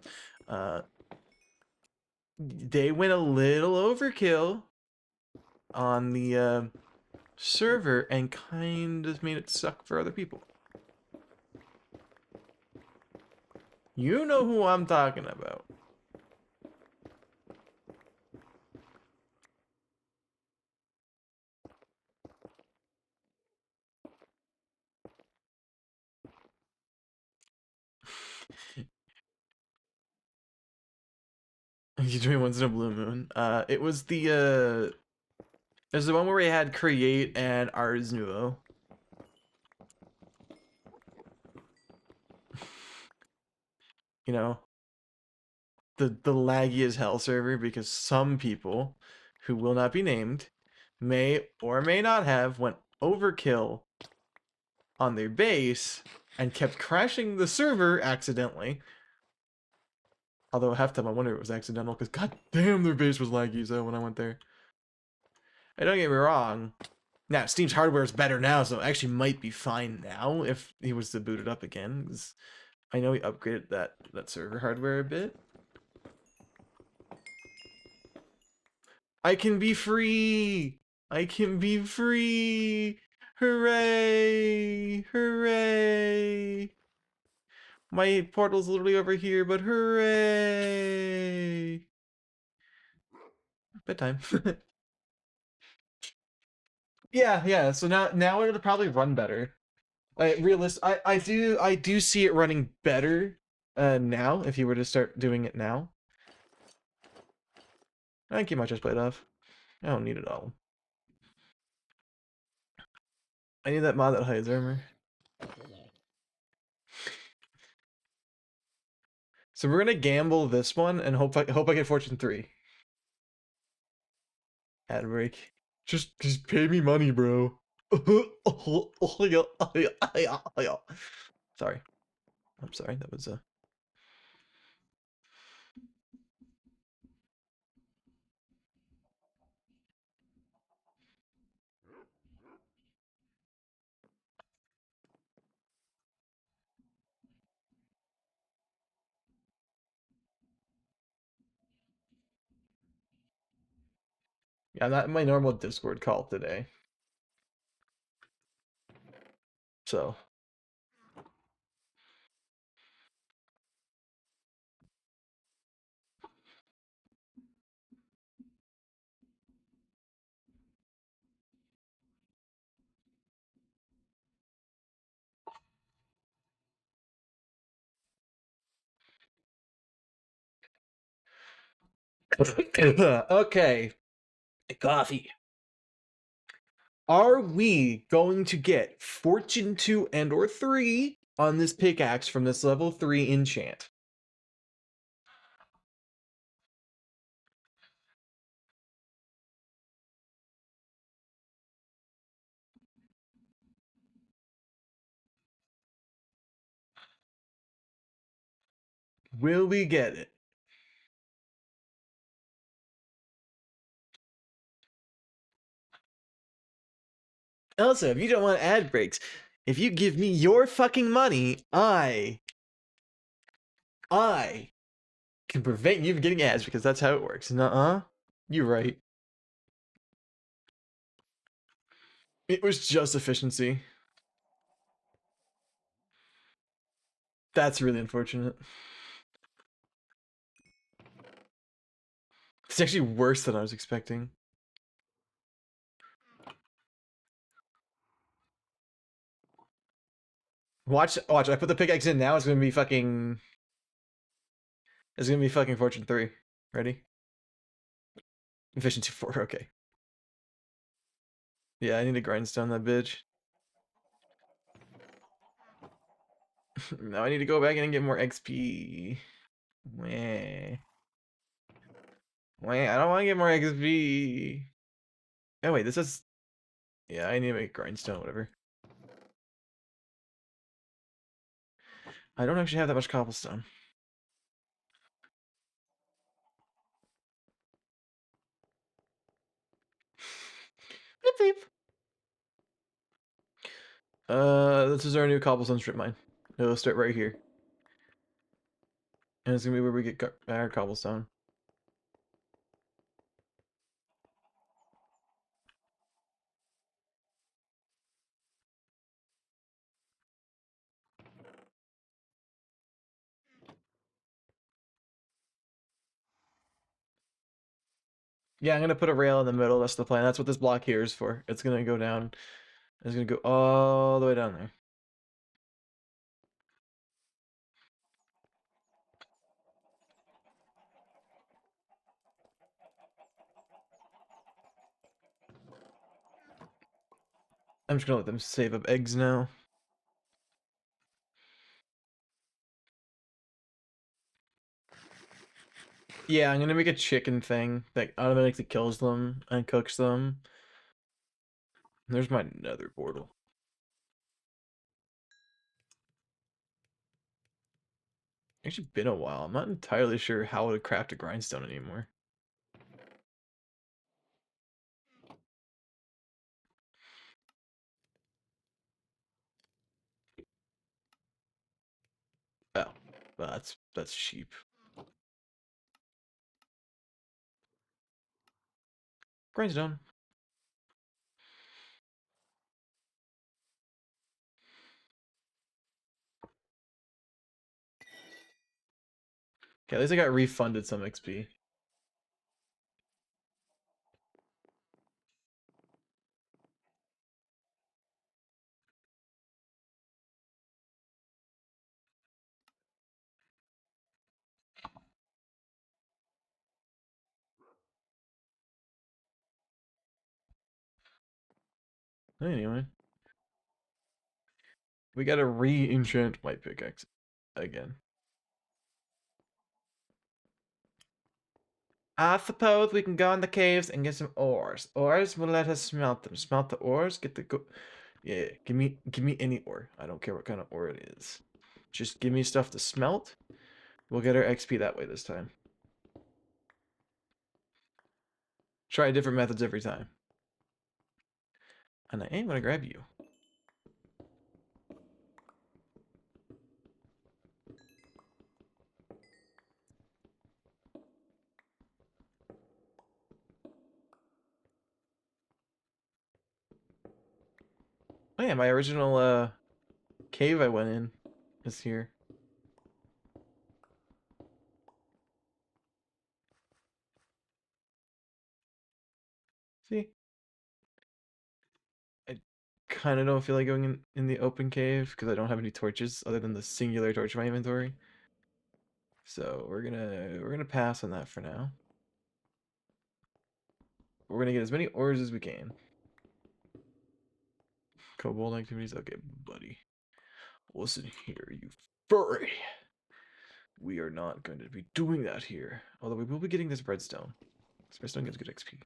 They went a little overkill on the server and kind of made it suck for other people. You know who I'm talking about. You join once in a blue moon. It was the there's the one where we had create and Ars Nouveau. You know, the laggy as hell server, because some people who will not be named may or may not have went overkill on their base and kept crashing the server accidentally. Although half the time I wonder if it was accidental, because god damn their base was laggy so when I went there. And don't get me wrong, now Steam's hardware is better now, so it actually might be fine now if he was to boot it up again. 'Cause I know he upgraded that server hardware a bit. I can be free! I can be free! Hooray! Hooray! My portal's literally over here, but hooray! Bedtime. Yeah. So now it'll probably run better. I do see it running better now if you were to start doing it now. I can keep my chest plate off. I don't need it all. I need that mod that hides armor. So we're gonna gamble this one and hope I get Fortune 3. Ad break. Just pay me money, bro. Sorry. I'm sorry. That was yeah, I'm not in my normal Discord call today. So okay. Coffee. Are we going to get Fortune 2 and or 3 on this pickaxe from this level 3 enchant? Will we get it? Also, if you don't want ad breaks, if you give me your fucking money, I can prevent you from getting ads, because that's how it works. Nuh-uh. You're right. It was just efficiency. That's really unfortunate. It's actually worse than I was expecting. Watch, I put the pickaxe in now, it's gonna be fucking Fortune 3. Ready? Efficiency 4, okay. Yeah, I need to grindstone that bitch. Now I need to go back in and get more XP. Wah. I don't want to get more XP. Oh wait, this is... Yeah, I need to make grindstone, whatever. I don't actually have that much cobblestone. Beep, beep. This is our new cobblestone strip mine. It'll start right here. And it's gonna be where we get our cobblestone. Yeah, I'm gonna put a rail in the middle. That's the plan. That's what this block here is for. It's gonna go down. It's gonna go all the way down there. I'm just gonna let them save up eggs now. Yeah, I'm gonna make a chicken thing that automatically kills them and cooks them. There's my nether portal. Actually been a while. I'm not entirely sure how to craft a grindstone anymore. Oh, well, that's cheap. Grindstone. Okay, at least I got refunded some XP. Anyway, we gotta re-enchant my pickaxe again. I suppose we can go in the caves and get some ores. Ores will let us smelt them. Smelt the ores, get the go. Yeah, give me any ore. I don't care what kind of ore it is. Just give me stuff to smelt. We'll get our XP that way this time. Try different methods every time. And I ain't gonna grab you. Oh yeah, my original cave I went in is here. See? I kind of don't feel like going in the open cave because I don't have any torches other than the singular torch in my inventory. So we're gonna pass on that for now. We're gonna get as many ores as we can. Cobalt activities, okay, buddy. Listen here, you furry. We are not going to be doing that here. Although we will be getting this redstone. This redstone gives good XP.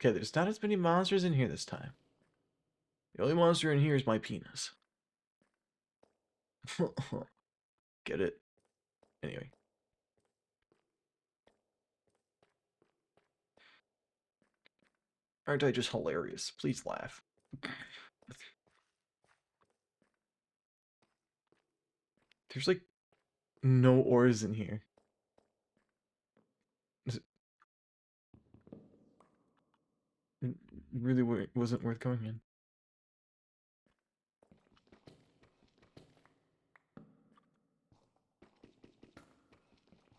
Okay, there's not as many monsters in here this time. The only monster in here is my penis. Get it? Anyway. Aren't I just hilarious? Please laugh. There's like no ores in here. It really wasn't worth going in.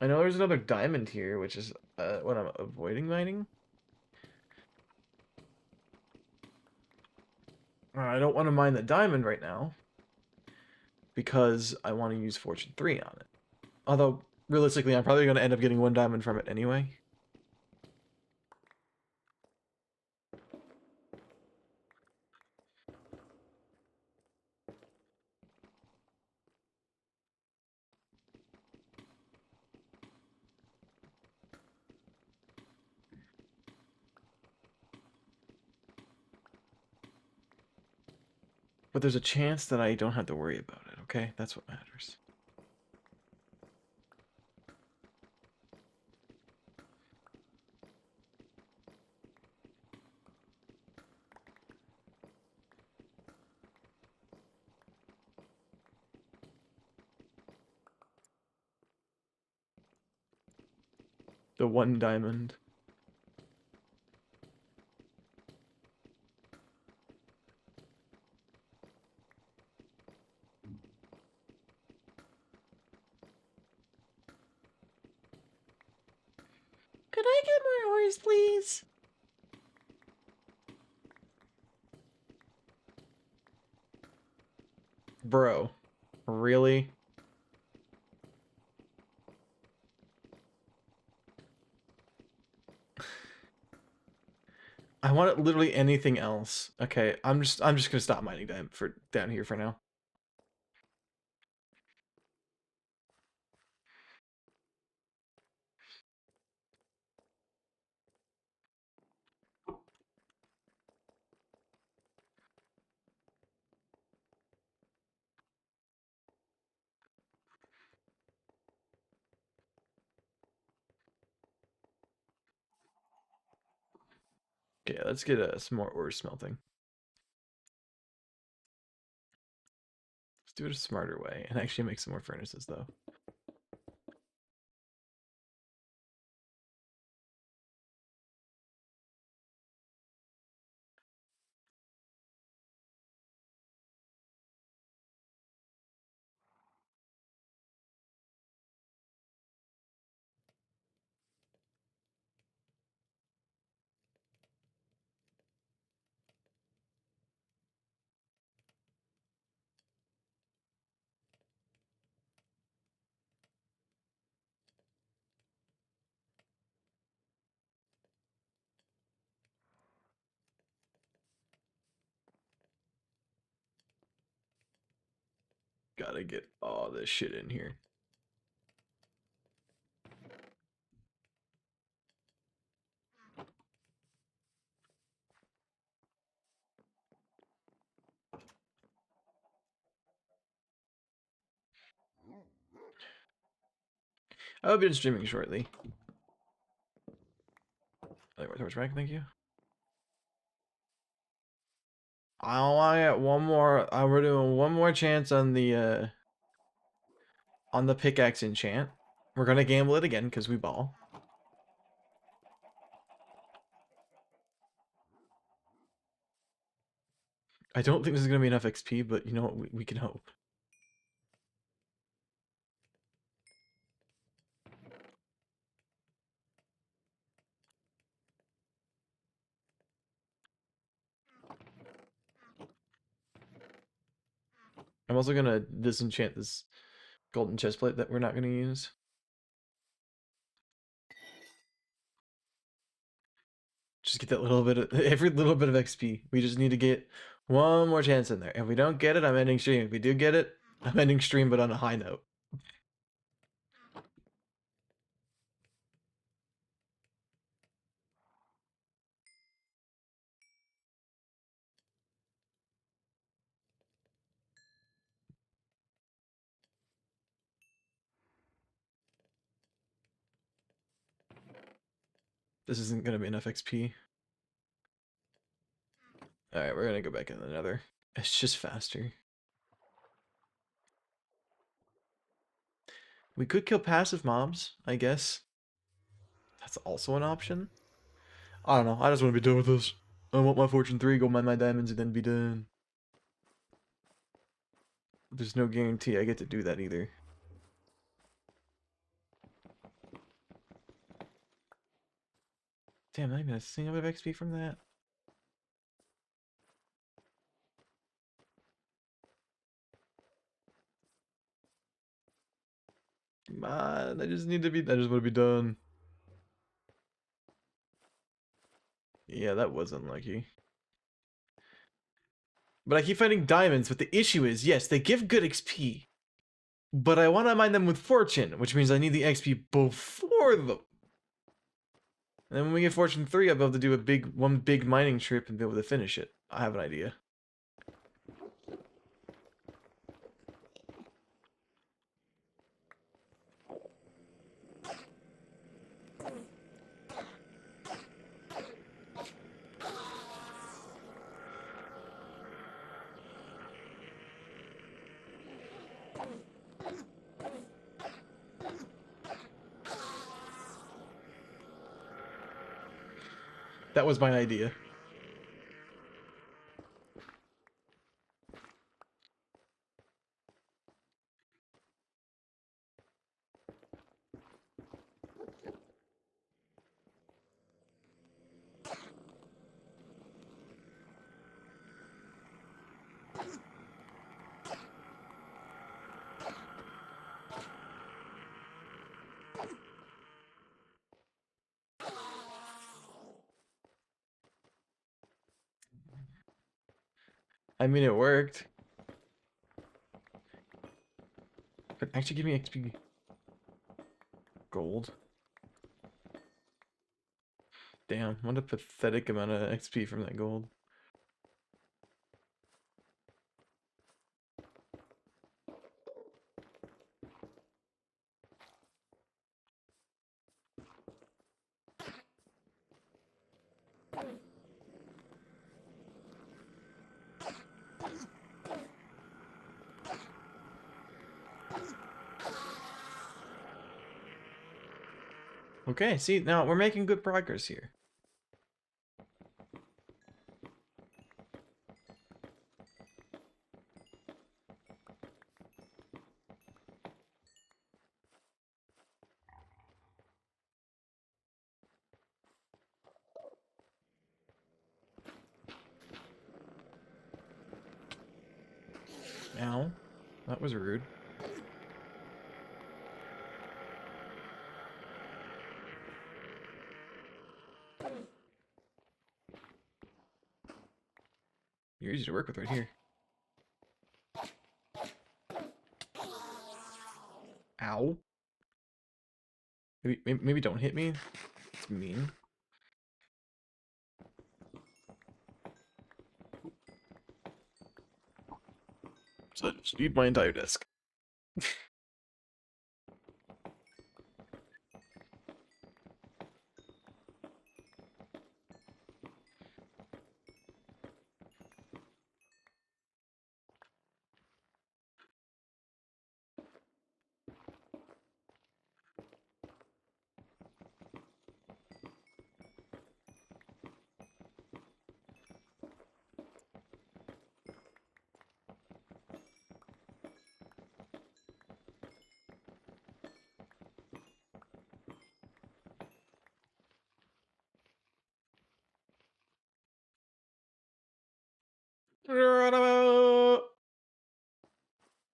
I know there's another diamond here, which is what I'm avoiding mining. I don't want to mine the diamond right now because I want to use Fortune 3 on it. Although, realistically, I'm probably going to end up getting one diamond from it anyway. But there's a chance that I don't have to worry about it, okay? That's what matters. The one diamond. Could I get more ores, please? Bro, really? I want literally anything else. Okay, I'm just gonna stop mining down here for now. Okay, let's get some more ore smelting. Let's do it a smarter way and actually make some more furnaces though. Gotta get all this shit in here. I'll be streaming shortly. Torch back, thank you. I want to get one more. We're doing one more chance on the pickaxe enchant. We're gonna gamble it again because we ball. I don't think this is gonna be enough XP, but you know what? We can hope. I'm also gonna disenchant this golden chestplate that we're not gonna use. Just get that little bit of every little bit of XP. We just need to get one more chance in there. If we don't get it, I'm ending stream. If we do get it, I'm ending stream, but on a high note. This isn't gonna be enough XP. Alright, we're gonna go back in the nether. It's just faster. We could kill passive mobs, I guess. That's also an option. I don't know. I just want to be done with this. I want my Fortune 3, go mine my diamonds, and then be done. There's no guarantee I get to do that either. Damn, I'm gonna single bit of XP from that. Come on, I just want to be done. Yeah, that was unlucky. But I keep finding diamonds, but the issue is, yes, they give good XP. But I want to mine them with Fortune, which means I need the XP before them. And then when we get Fortune 3, I'll be able to do one big mining trip and be able to finish it. I have an idea. That was my idea. I mean, it worked. But actually give me XP. Gold. Damn, what a pathetic amount of XP from that gold. Okay, see, now we're making good progress here. Ow. That was rude. You're easy to work with right here. Ow. Maybe don't hit me. It's mean. So I just need my entire desk.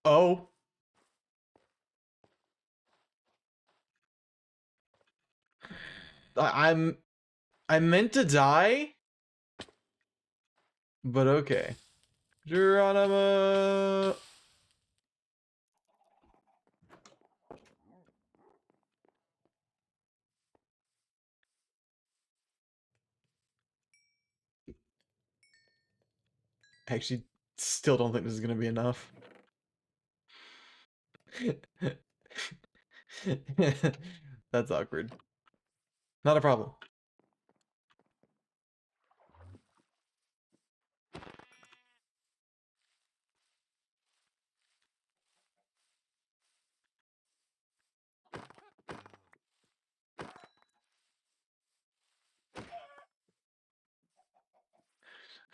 Oh. I meant to die? But okay. Geronimo. Actually, still don't think this is gonna be enough. That's awkward. Not a problem.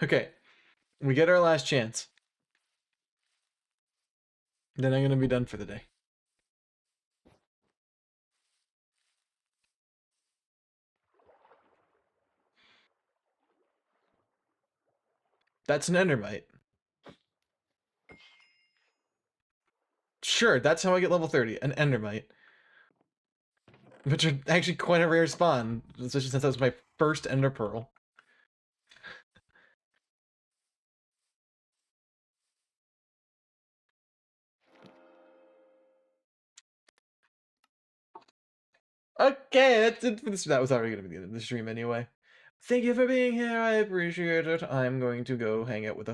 Okay, we get our last chance. Then I'm gonna be done for the day. That's an Endermite. Sure, that's how I get level 30, an Endermite. Which are actually quite a rare spawn, especially since that was my first Ender Pearl. Okay, that's it for this. That was already going to be the end of the stream anyway. Thank you for being here. I appreciate it. I'm going to go hang out with a